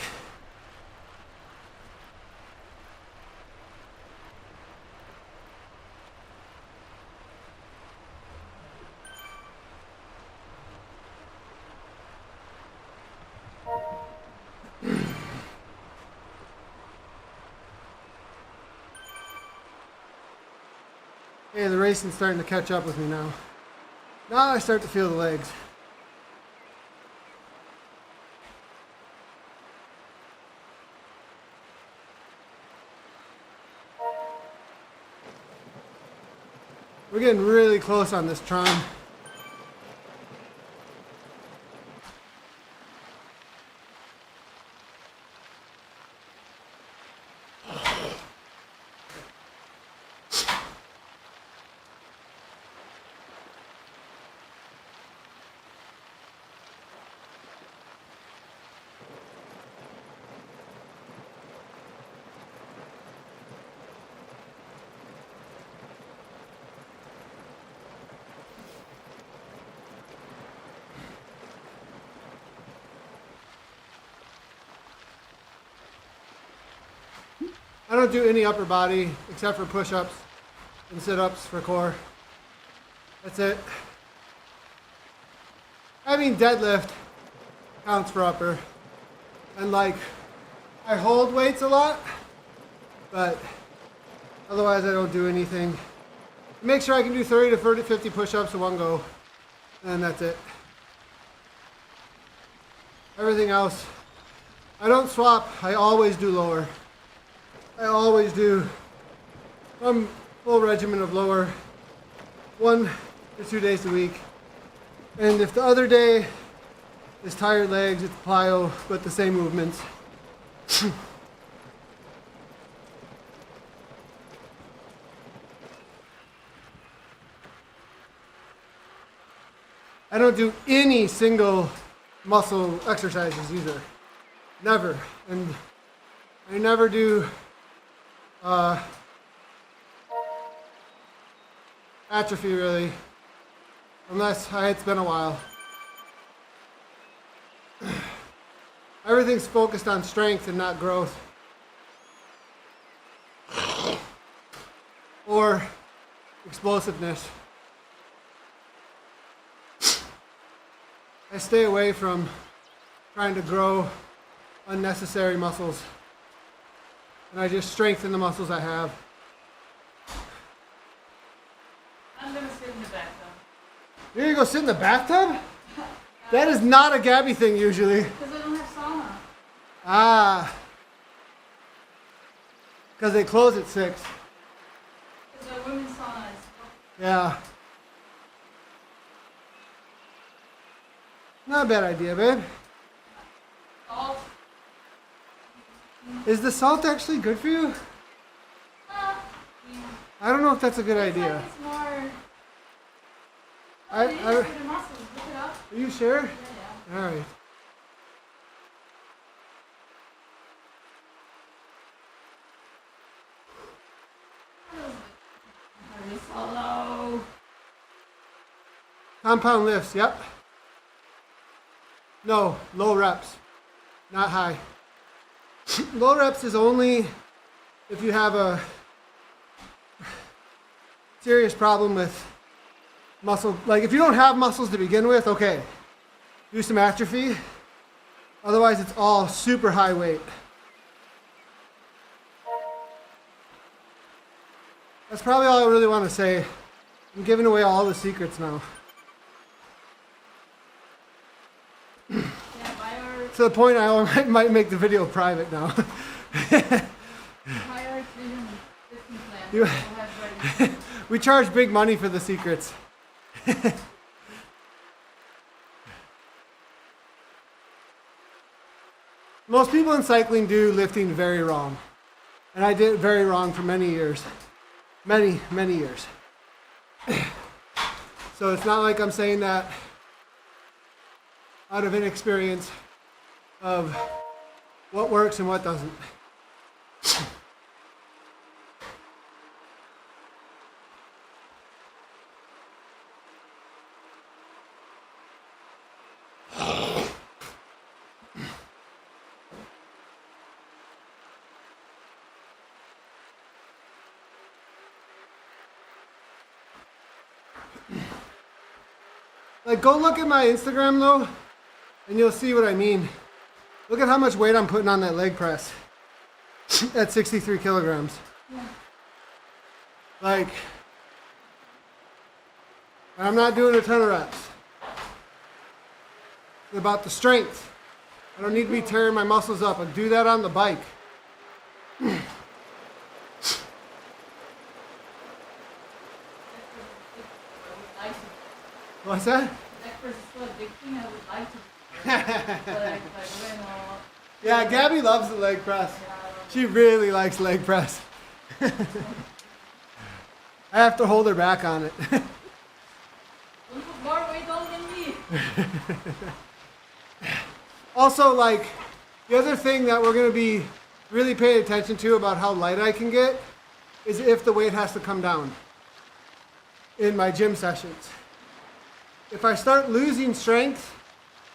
Hey, the racing's starting to catch up with me now. Now I start to feel the legs. We're getting really close on this Tron. I don't do any upper body except for push-ups and sit-ups for core. That's it. I mean, deadlift counts for upper. And like, I hold weights a lot, but otherwise I don't do anything. Make sure I can do 30 to 50 push-ups in one go, and that's it. Everything else, I don't swap, I always do lower. I always do some full regimen of lower, 1 to 2 days a week. And if the other day is tired legs, it's plyo, but the same movements. I don't do any single muscle exercises either. Never. And I never do atrophy really, unless it's been a while. Everything's focused on strength and not growth. Or explosiveness. I stay away from trying to grow unnecessary muscles. And I just strengthen the muscles I have. I'm gonna sit in the bathtub. You're gonna go sit in the bathtub? That is not a Gabby thing usually. Because I don't have sauna. Ah. Because they close at 6. Because the women's sauna is. Yeah. Not a bad idea, babe. Salt. Is the salt actually good for you? Yeah. I don't know if that's a good It's idea. like it's more. I- It is I- for the muscles. Look it up. Are you sure? Yeah. All right. Very slow. Compound lifts, yep. No, low reps, not high. Low reps is only if you have a serious problem with muscle. Like if you don't have muscles to begin with, okay, do some atrophy. Otherwise, it's all super high weight. That's probably all I really want to say. I'm giving away all the secrets now. Yeah, buy our To the point I might make the video private now. buy our 350 plan. You- We'll have ready. We charge big money for the secrets. Most people in cycling do lifting very wrong. And I did it very wrong for many years. Many, many years. So it's not like I'm saying that out of inexperience of what works and what doesn't. Like, go look at my Instagram though, and you'll see what I mean. Look at how much weight I'm putting on that leg press at 63 kilograms. Yeah. Like, and I'm not doing a ton of reps. It's about the strength. I don't need to be tearing my muscles up. I do that on the bike. What's that? That person's still addicting. I would like to. But when Yeah, Gabby loves the leg press. She really likes leg press. I have to hold her back on it. don't put more weight on than me. Also, like, the other thing that we're going to be really paying attention to about how light I can get is if the weight has to come down in my gym sessions. If I start losing strength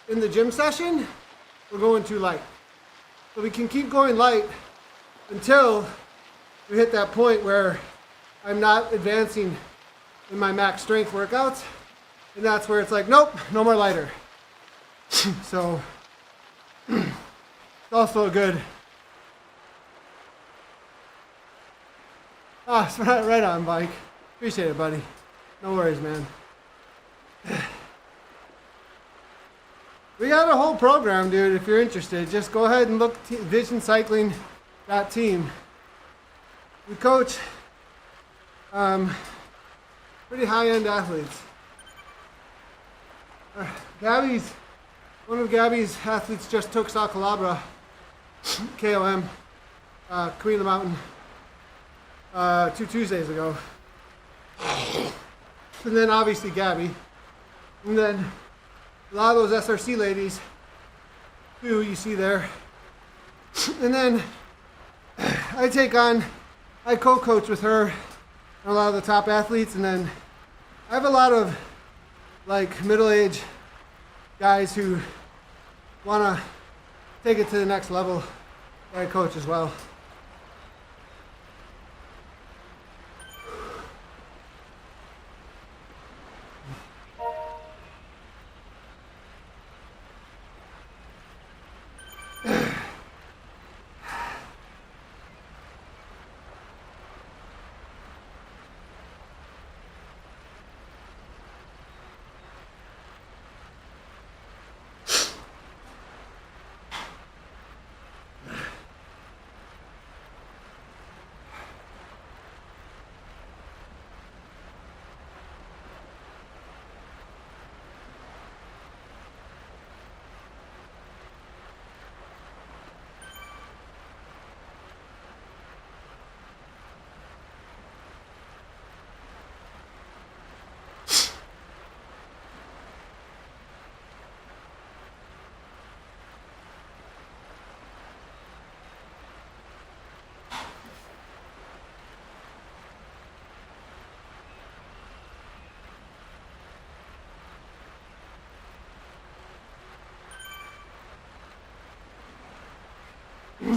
in the gym session, we're going too light. So we can keep going light until we hit that point where I'm not advancing in my max strength workouts. And that's where it's like, nope, no more lighter. So it's also a good. Ah, it's right on, bike. Appreciate it, buddy. No worries, man. We got a whole program, dude. If you're interested, just go ahead and look at visioncycling.team. We coach pretty high-end athletes. One of Gabby's athletes just took Sacalabra KOM, Queen of the Mountain, 2 Tuesdays ago. And then obviously Gabby. And then a lot of those SRC ladies who you see there. And then I co-coach with her and a lot of the top athletes. And then I have a lot of like middle-aged guys who want to take it to the next level that I coach as well.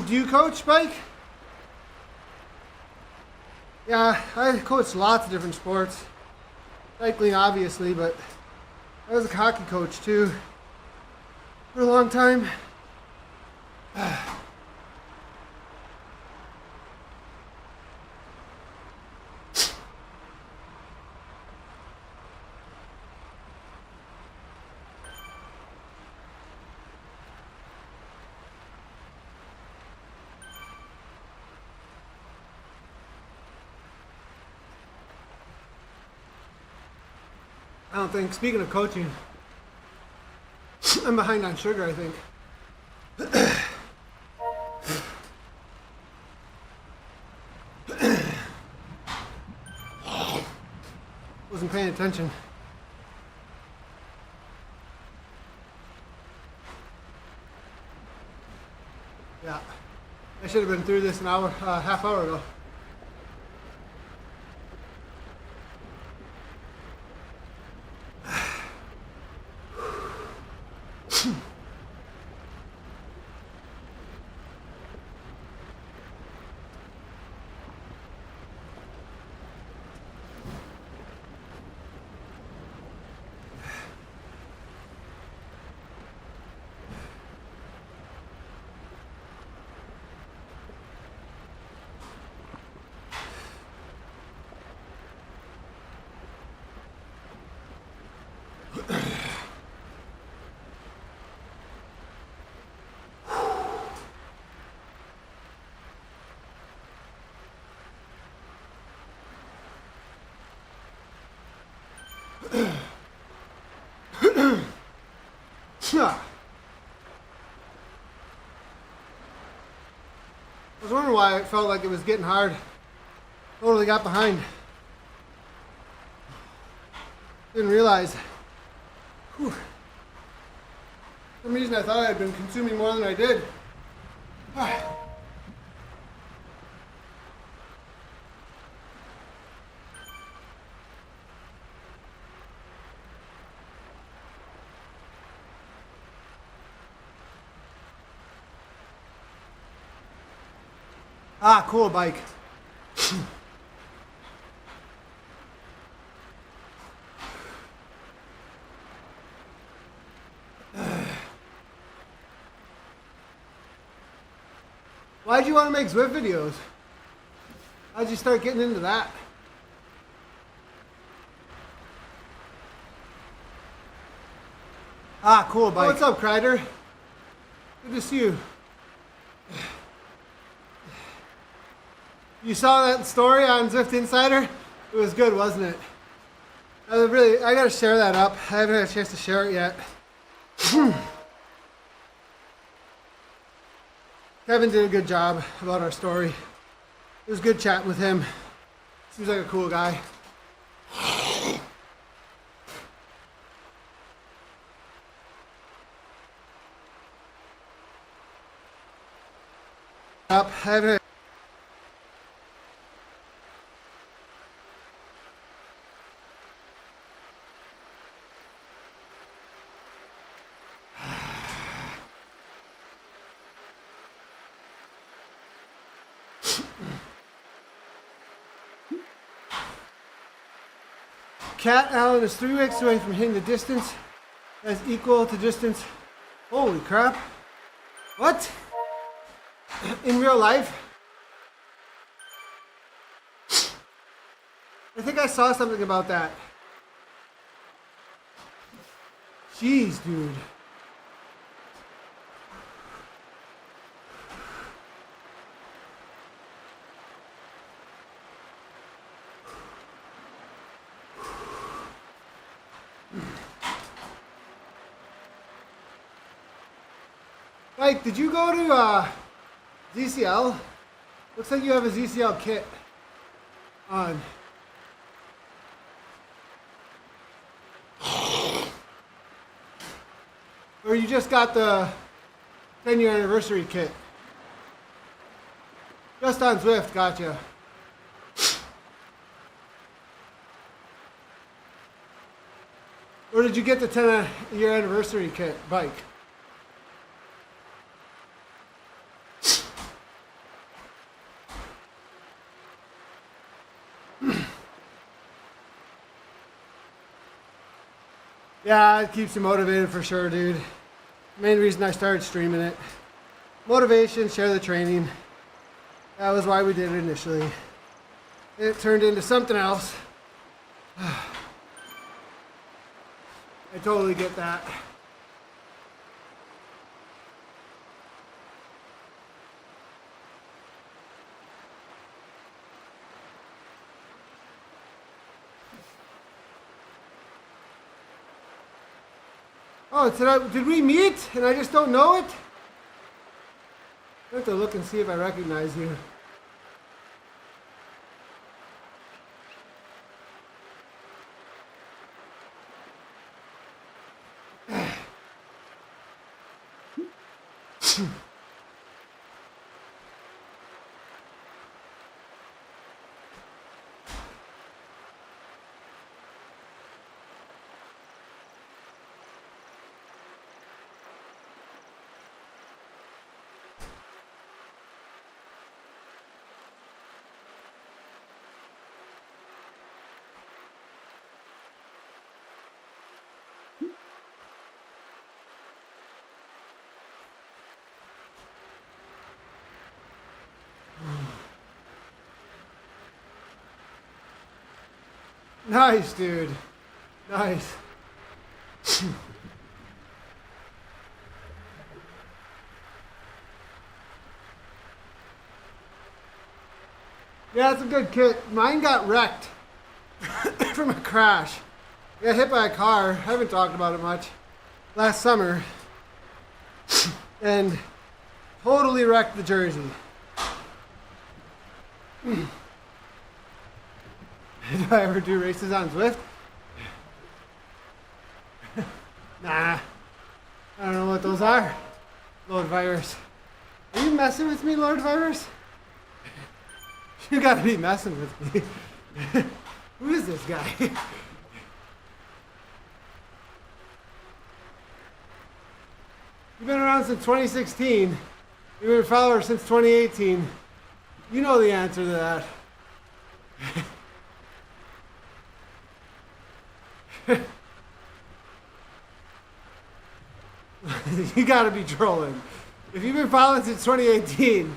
Do you coach, Mike? Yeah, I coach lots of different sports. Cycling, obviously, but I was a hockey coach too for a long time. I don't think, speaking of coaching, I'm behind on sugar, I think. Wasn't paying attention. Yeah, I should have been through this an hour, half hour ago. I was wondering why it felt like it was getting hard. Totally got behind. Didn't realize. Whew. For some reason I thought I had been consuming more than I did. Ah, cool bike. Why'd you want to make Zwift videos? How'd you start getting into that? Ah, cool bike. Oh, what's up, Kreider? Good to see you. You saw that story on Zwift Insider? It was good, wasn't it? I gotta share that up. I haven't had a chance to share it yet. Kevin did a good job about our story. It was good chatting with him. Seems like a cool guy. Up, I haven't. Cat Allen is 3 weeks away from hitting the distance as equal to distance. Holy crap. What? In real life? I think I saw something about that. Jeez, dude. Mike, did you go to ZCL? Looks like you have a ZCL kit on. Or you just got the 10-year anniversary kit? Just on Zwift, gotcha. Or did you get the 10-year anniversary kit bike? Yeah, it keeps you motivated for sure, dude. Main reason I started streaming it. Motivation, share the training. That was why we did it initially. It turned into something else. I totally get that. Oh, did we meet and I just don't know it? I have to look and see if I recognize you. Nice, dude. Nice. Yeah, it's a good kit. Mine got wrecked from a crash. I got hit by a car. I haven't talked about it much. Last summer. And totally wrecked the jersey. Do I ever do races on Zwift? Nah. I don't know what those are. Lord Virus. Are you messing with me, Lord Virus? You gotta be messing with me. Who is this guy? You've been around since 2016. You've been a follower since 2018. You know the answer to that. You gotta be trolling. If you've been following since 2018.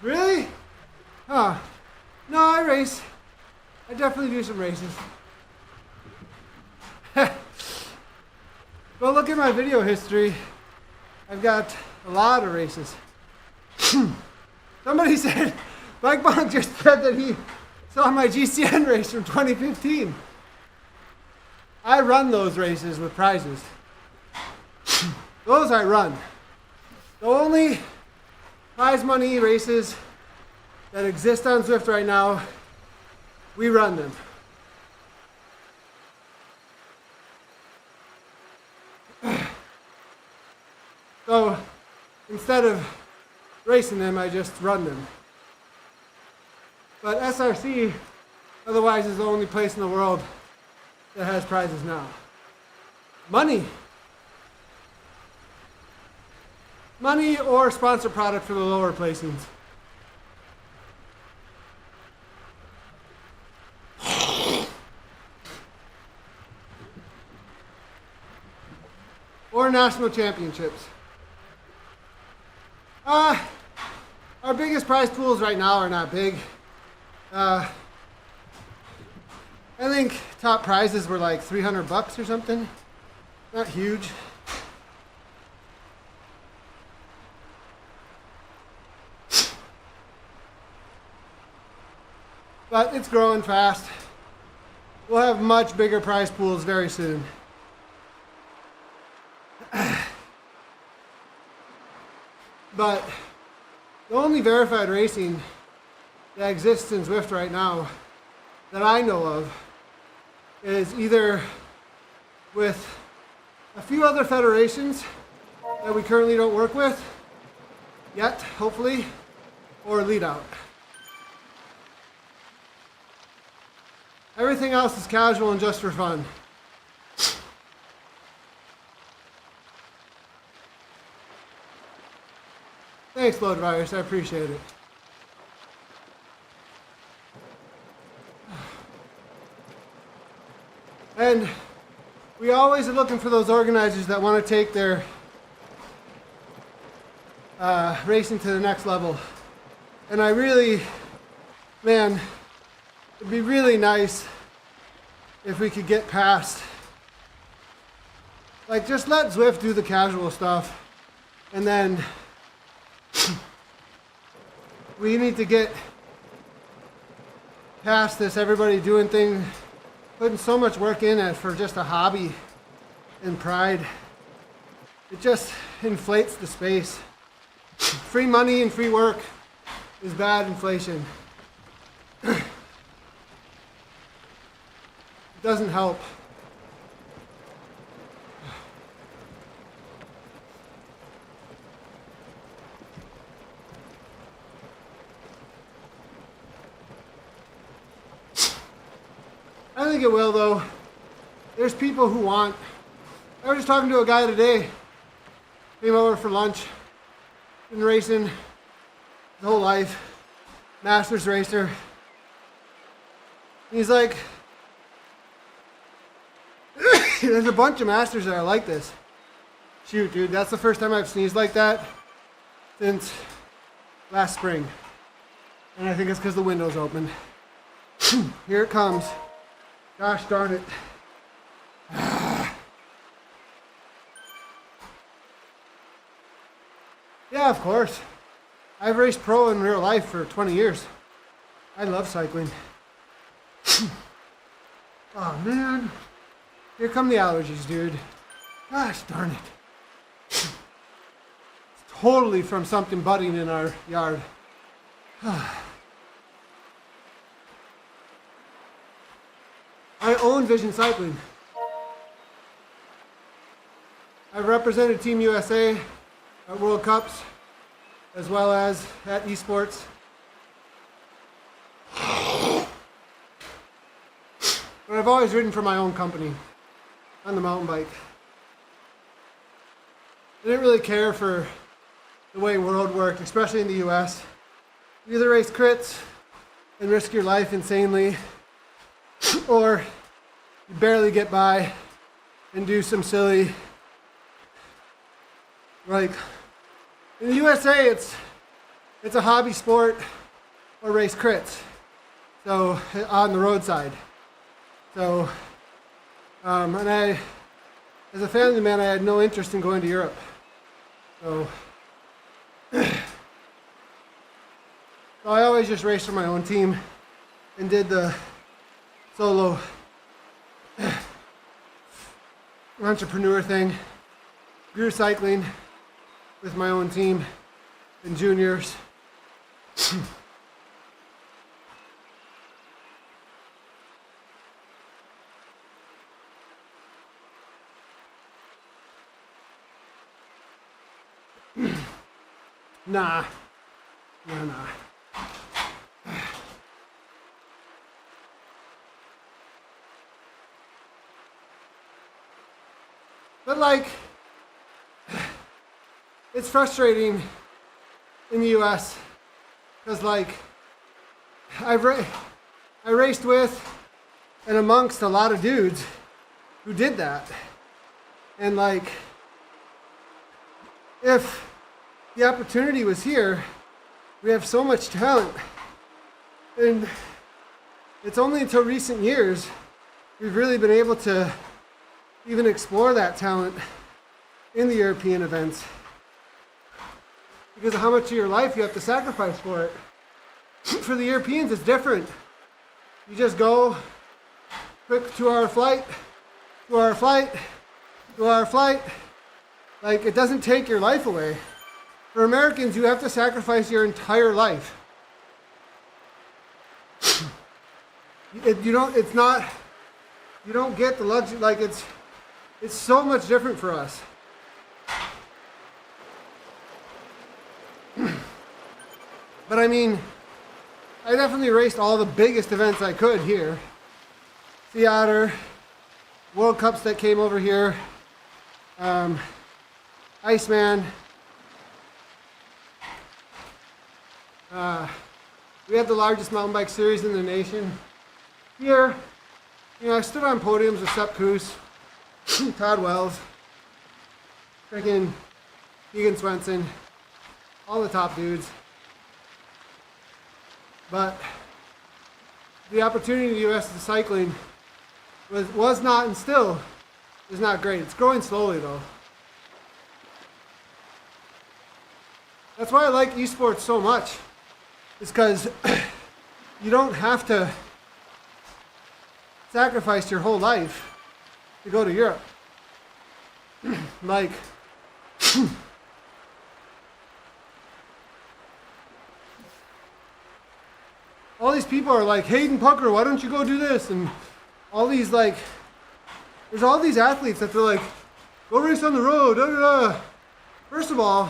Really? Huh. No, I race. I definitely do some races. Well, look at my video history. I've got a lot of races. Somebody said, Mike Bond just said that he saw my GCN race from 2015. I run those races with prizes. Those I run. The only prize money races that exist on Zwift right now, we run them. So instead of racing them, I just run them. But SRC, otherwise, is the only place in the world that has prizes now. Money. Money or sponsor product for the lower placings. Or national championships. Our biggest prize pools right now are not big. I think top prizes were like $300 or something. Not huge. But it's growing fast. We'll have much bigger prize pools very soon. But the only verified racing that exists in Zwift right now that I know of is either with a few other federations that we currently don't work with yet, hopefully, or lead out. Everything else is casual and just for fun. Thanks, Load Virus. I appreciate it. And we always are looking for those organizers that want to take their racing to the next level. And I really, man, it'd be really nice if we could get past, like, just let Zwift do the casual stuff, and then we need to get past this, everybody doing things, putting so much work in it for just a hobby and pride. It just inflates the space. Free money and free work is bad inflation. It doesn't help. I think it will, though. There's people who want. I was just talking to a guy today. Came over for lunch. Been racing his whole life. Masters racer. He's like, there's a bunch of masters that are like this. Shoot, dude, that's the first time I've sneezed like that since last spring. And I think it's because the window's open. Here it comes. Gosh darn it. Yeah, of course. I've raced pro in real life for 20 years. I love cycling. Oh man. Here come the allergies, dude. Gosh darn it. It's totally from something budding in our yard. I own Vision Cycling. I've represented Team USA at World Cups, as well as at esports. But I've always ridden for my own company on the mountain bike. I didn't really care for the way world worked, especially in the US. You either race crits and risk your life insanely, or you barely get by and do some silly, like, in the USA it's a hobby sport or race crits, so on the roadside. So, and I, as a family man, I had no interest in going to Europe. So, so I always just raced for my own team and did the solo entrepreneur thing. Grew cycling with my own team in juniors. Nah. But like, it's frustrating in the US because like, I raced with and amongst a lot of dudes who did that. And like, if the opportunity was here, we have so much talent. And it's only until recent years we've really been able to even explore that talent in the European events because of how much of your life you have to sacrifice for it. For the Europeans, it's different. You just go, quick 2-hour flight, 2-hour flight, 2-hour flight. Like, it doesn't take your life away. For Americans, you have to sacrifice your entire life. You don't get the luxury, like it's so much different for us. But I mean, I definitely raced all the biggest events I could here. Theater, World Cups that came over here, Iceman. We had the largest mountain bike series in the nation. Here, you know, I stood on podiums with Sepp Kuss, Todd Wells, freaking Egan Swenson, all the top dudes. But the opportunity in the U.S. to cycling was not and still is not great. It's growing slowly though. That's why I like esports so much. It's because you don't have to sacrifice your whole life to go to Europe. Like, all these people are like, Hayden Pucker, why don't you go do this? And all these like, there's all these athletes that they're like, go race on the road, da da da. First of all,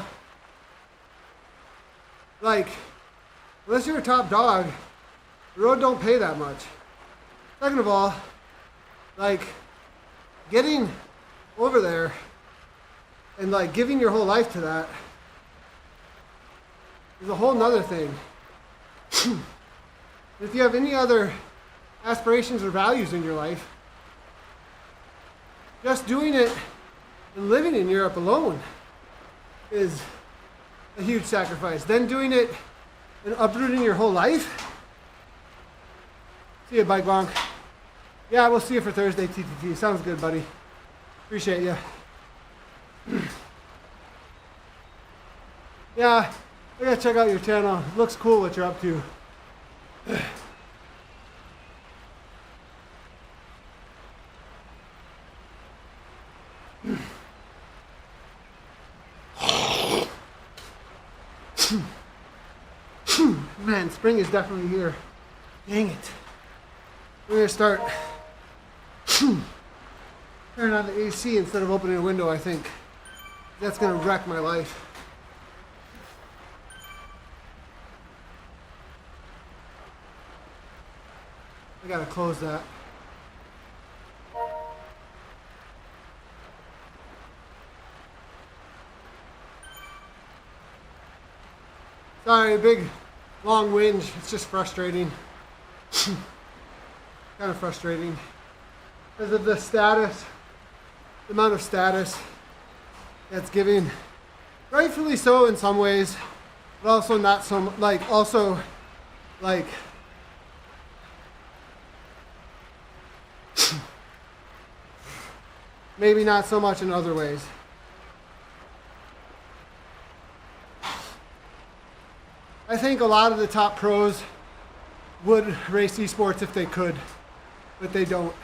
like, unless you're a top dog, the road don't pay that much. Second of all, like, getting over there and like giving your whole life to that is a whole nother thing. If you have any other aspirations or values in your life, just doing it and living in Europe alone is a huge sacrifice. Then doing it and uprooting your whole life. See you, Bike Bonk. Yeah, we'll see you for Thursday, TTT. Sounds good, buddy. Appreciate you. Yeah, I gotta check out your channel. It looks cool what you're up to. Man, spring is definitely here. Dang it. We're gonna start turning on the AC instead of opening a window, I think. That's gonna wreck my life. I gotta close that. Sorry, big, long whinge. It's just frustrating. Kind of frustrating. Because of the status, the amount of status that's given. Rightfully so in some ways, but also not so, like, maybe not so much in other ways. I think a lot of the top pros would race esports if they could, but they don't.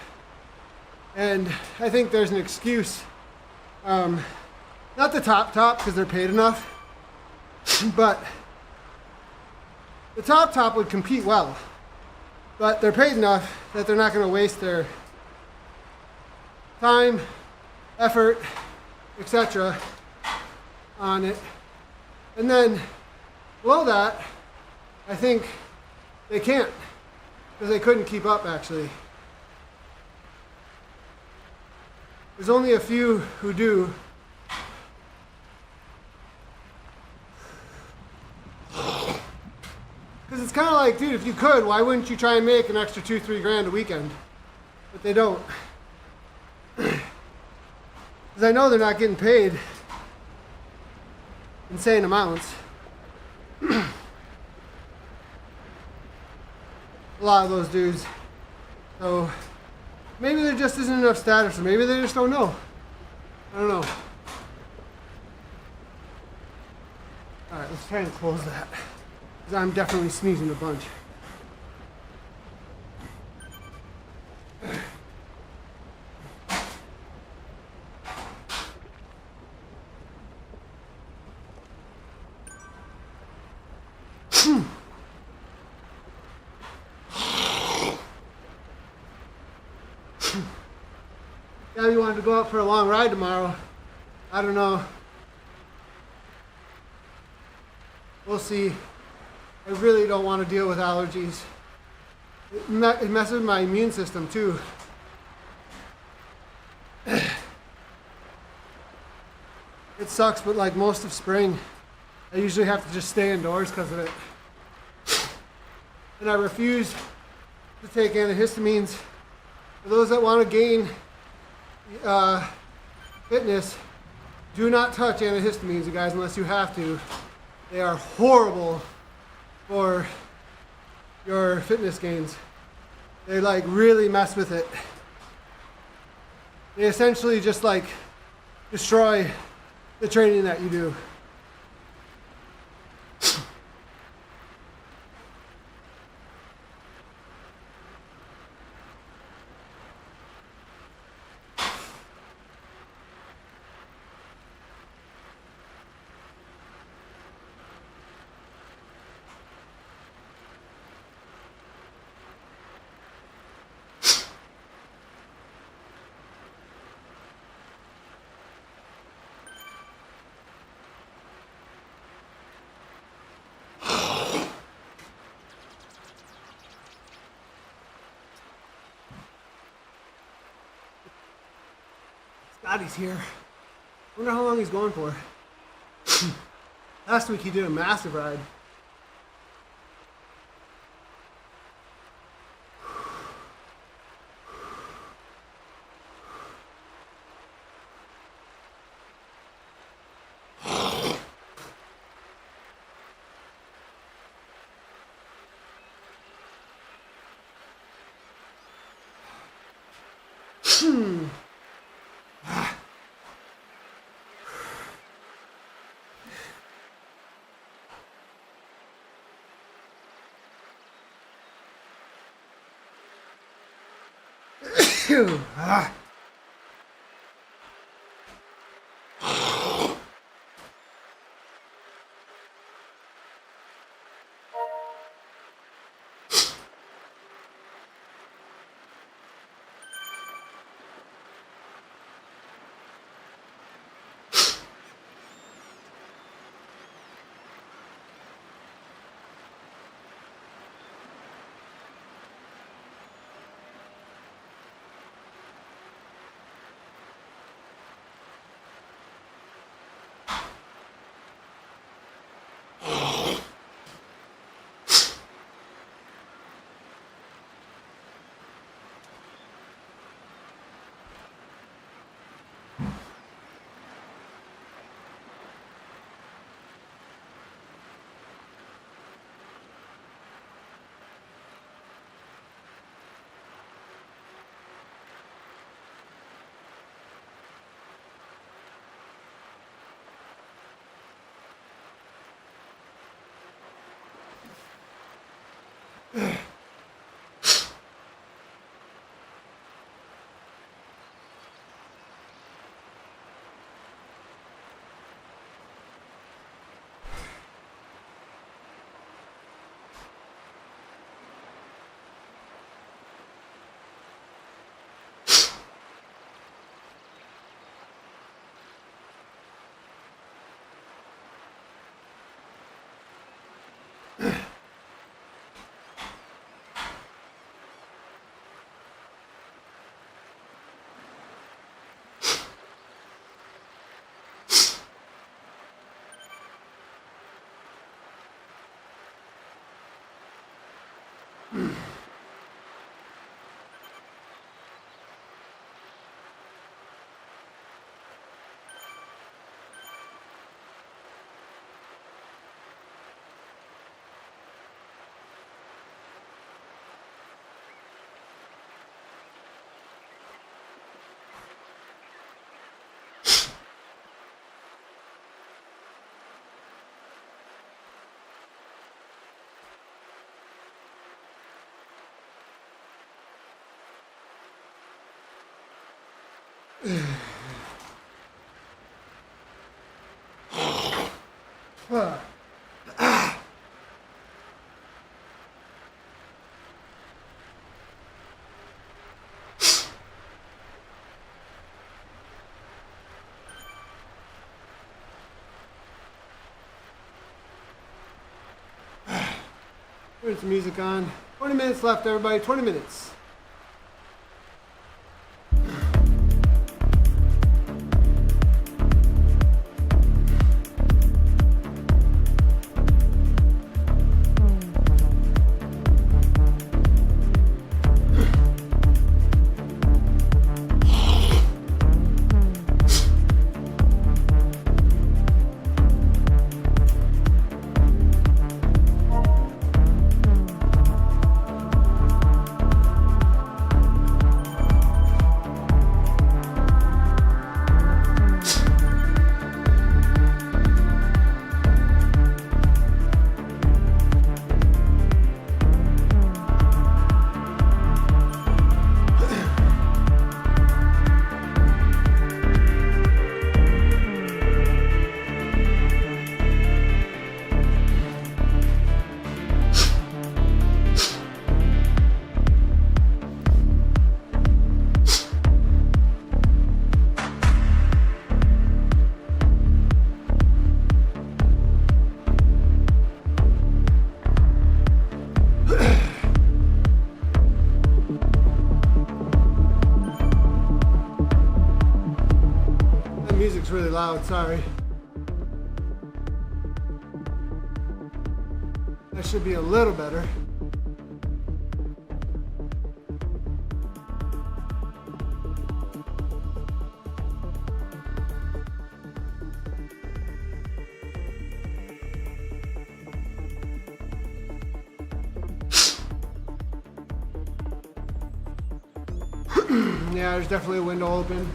And I think there's an excuse. Not the top because they're paid enough, but the top would compete well. But they're paid enough that they're not going to waste their time, effort, etc. on it. And then below that, I think they can't because they couldn't keep up actually. There's only a few who do. Because it's kind of like, dude, if you could, why wouldn't you try and make an extra $2-3 grand a weekend? But they don't. Because I know they're not getting paid insane amounts. A lot of those dudes. So maybe there just isn't enough status, or maybe they just don't know. I don't know. Alright, let's try and close that. Because I'm definitely sneezing a bunch. Gabby wanted to go out for a long ride tomorrow. I don't know. We'll see. I really don't want to deal with allergies. It messes with my immune system too. It sucks, but like most of spring, I usually have to just stay indoors because of it. And I refuse to take antihistamines. For those that want to gain fitness, do not touch antihistamines, you guys, unless you have to. They are horrible for your fitness gains. They like really mess with it. They essentially just like destroy the training that you do. Scotty's here. Wonder how long he's going for. Last week he did a massive ride. Phew. Ah. Turn some music on. 20 minutes left, everybody. 20 minutes. Music's really loud, sorry. That should be a little better. Yeah, there's definitely a window open.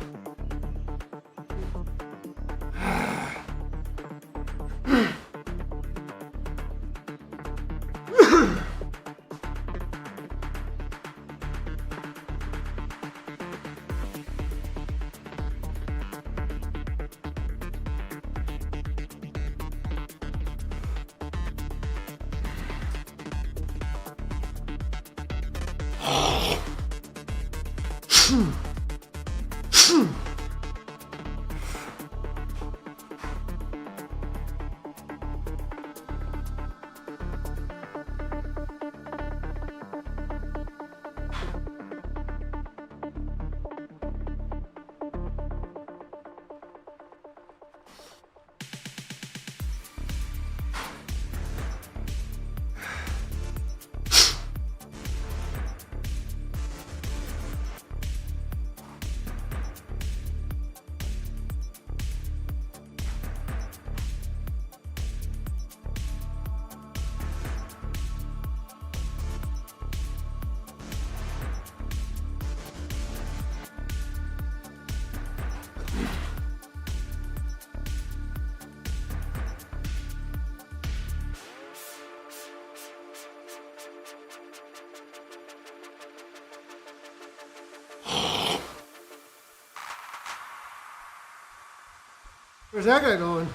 Where's that guy going?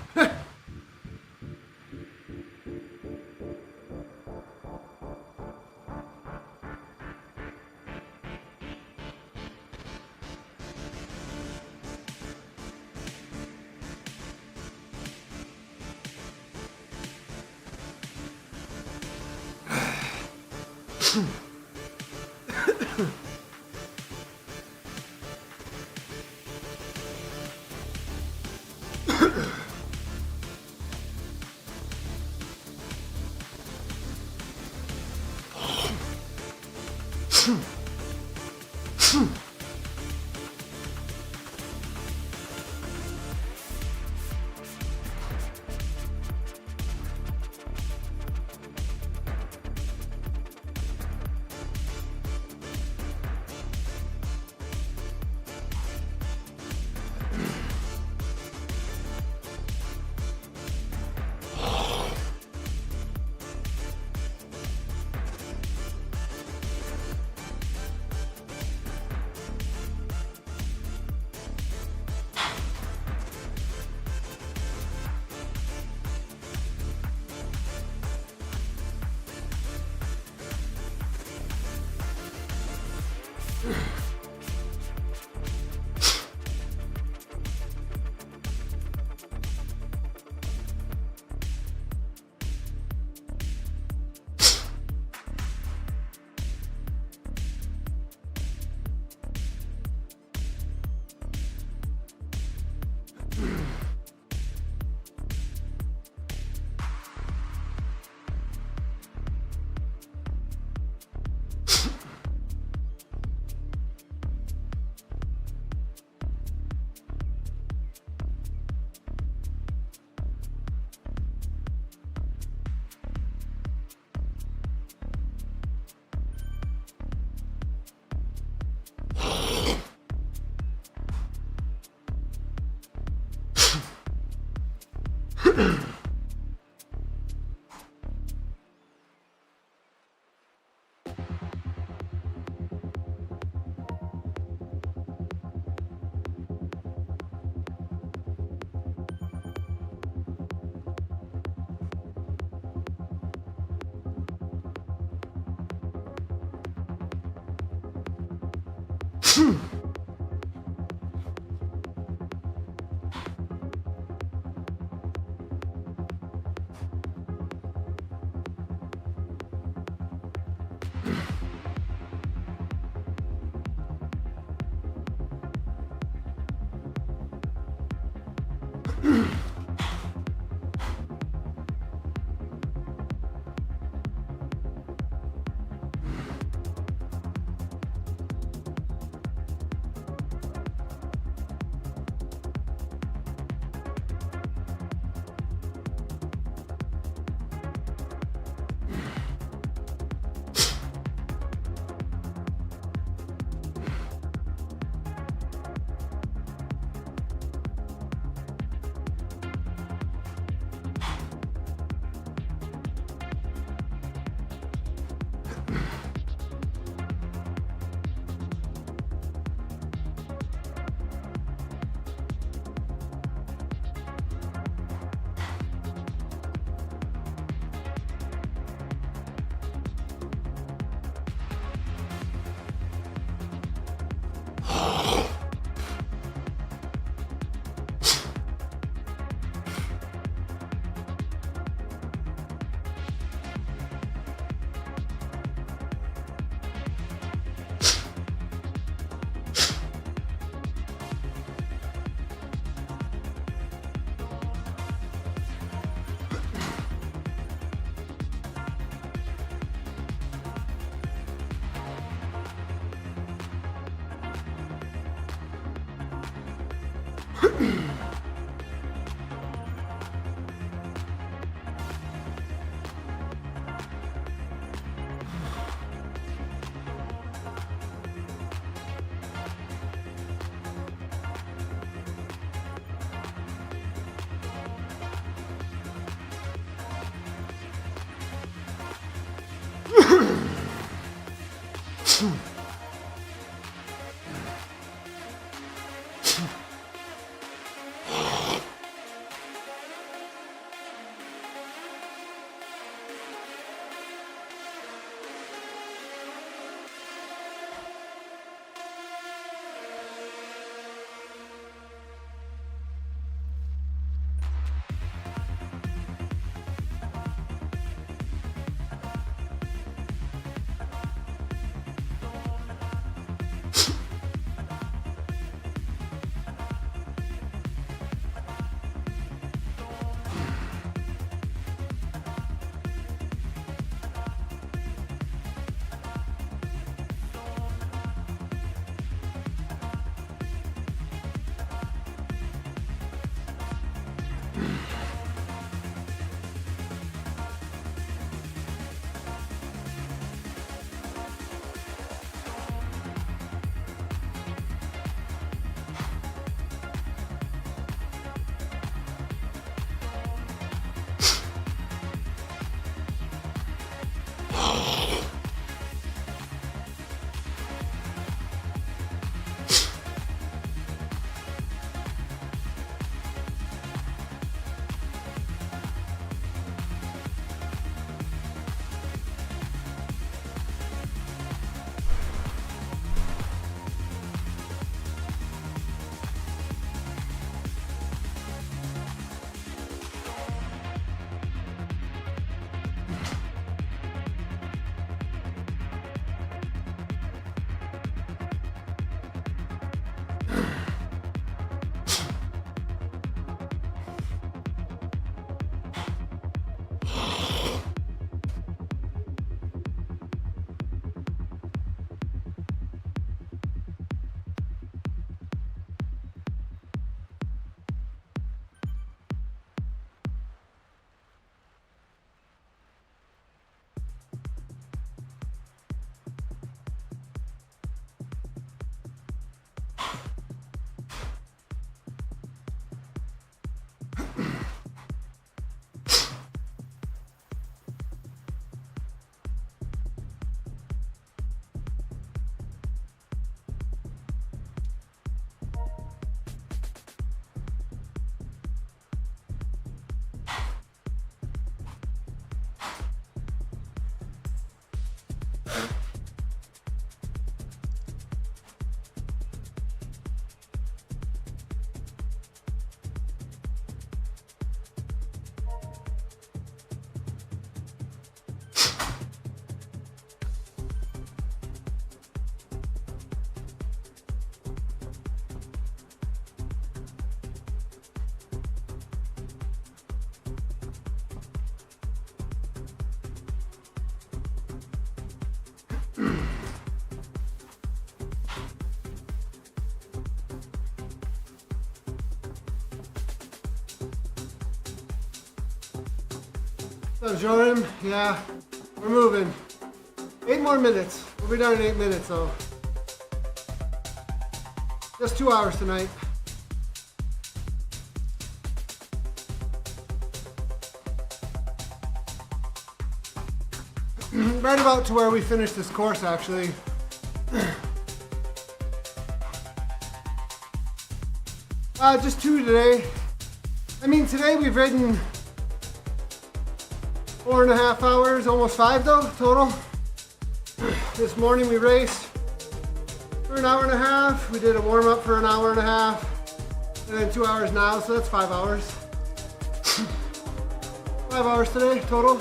So Joram, yeah, we're moving. 8 more minutes. We'll be done in 8 minutes though. Just 2 hours tonight. Right about to where we finished this course actually. Just 2 today. I mean, today we've ridden 4.5 hours, almost 5 though, total. This morning we raced for an hour and a half. We did a warm up for an hour and a half, and then 2 hours now, so that's 5 hours. 5 hours today, total.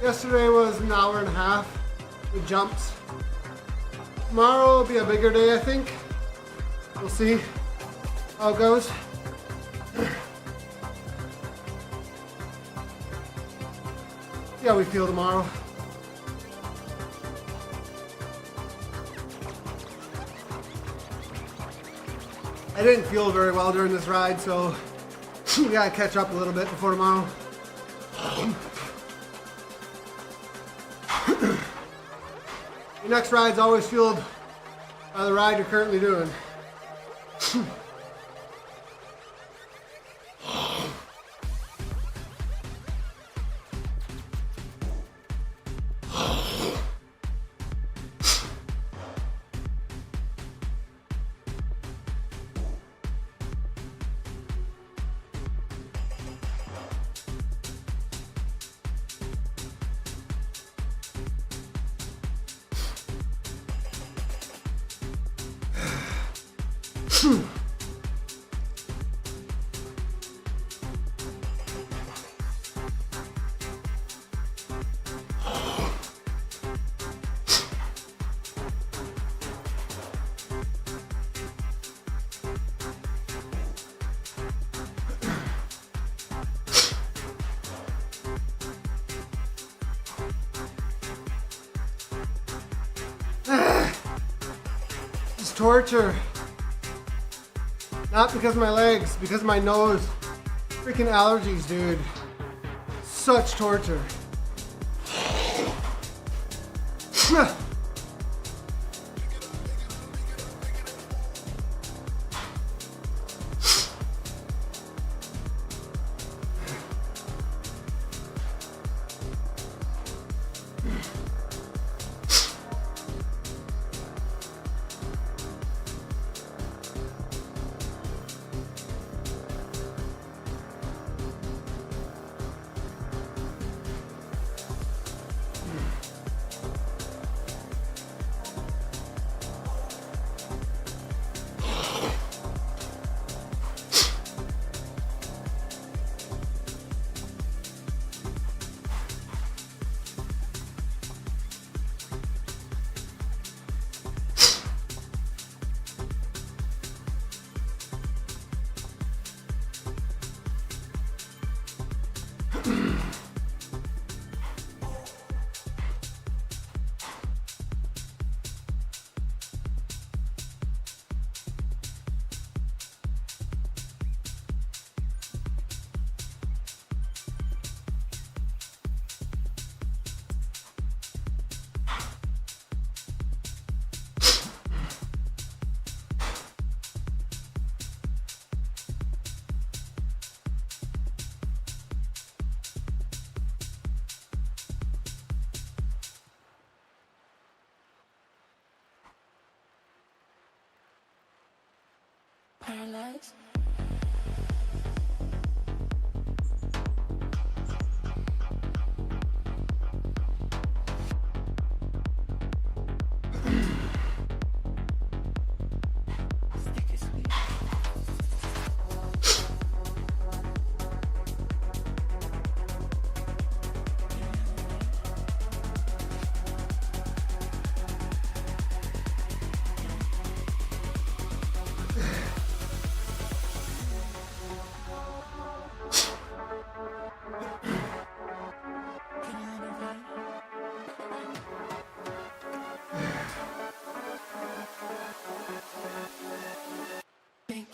Yesterday was an hour and a half with jumps. Tomorrow will be a bigger day, I think. We'll see how it goes. See how we feel tomorrow. I didn't feel very well during this ride, so we gotta catch up a little bit before tomorrow. Your next ride's always fueled by the ride you're currently doing. It's torture. Not because of my legs, because of my nose. Freaking allergies, dude. Such torture. Paralyzed.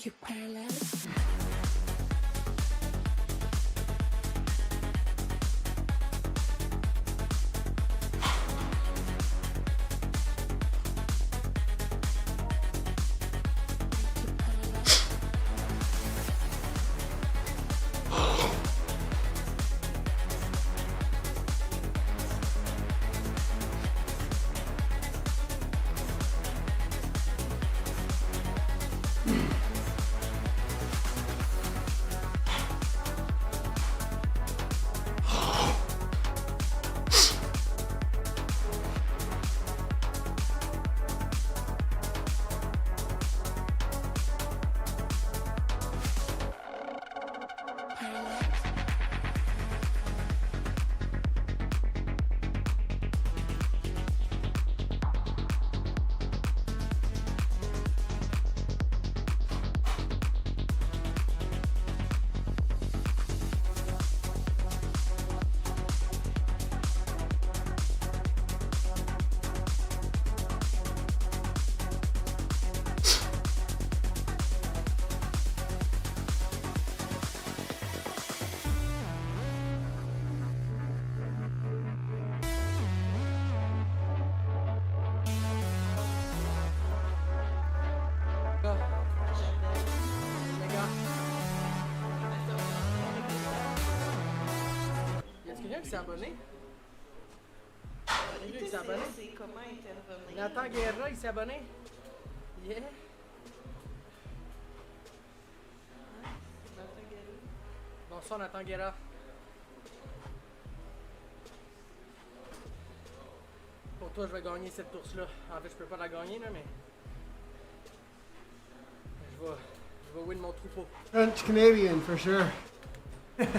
you paralyzed. Y a-t-il quelqu'un qui s'est abonné? Quelqu'un qui s'est abonné? C'est comment intervenir. Nathan Guerra, il s'est abonné? Yeah! Bonsoir Nathan Guerra. Pour toi, je vais gagner cette course-là. En fait, je peux pas la gagner, là, mais... Je vais win mon troupeau. French Canadian for sure. Il me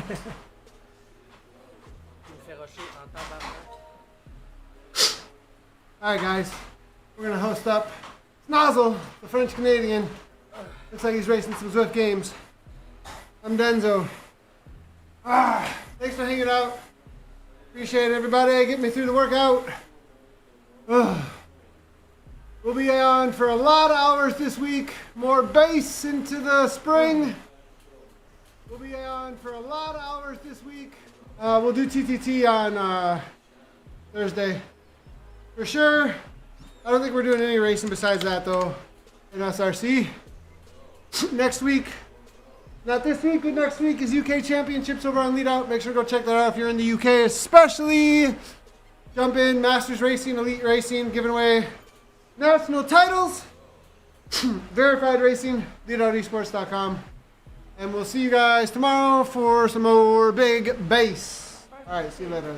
fait rusher en tabarnak. All right, guys, we're gonna host up Snozzle, the French Canadian. Looks like he's racing some Zwift games. I'm Denzo. Thanks for hanging out. Appreciate everybody getting me through the workout. We'll be on for a lot of hours this week. More bass into the spring. We'll be on for a lot of hours this week. We'll do TTT on Thursday. For sure. I don't think we're doing any racing besides that though in SRC. Next week, not this week, but next week is UK Championships over on Lead Out. Make sure to go check that out if you're in the UK, especially. Jump in, Masters Racing, Elite Racing, giving away national titles. Verified Racing, leadoutesports.com. And we'll see you guys tomorrow for some more big bass. All right, see you later.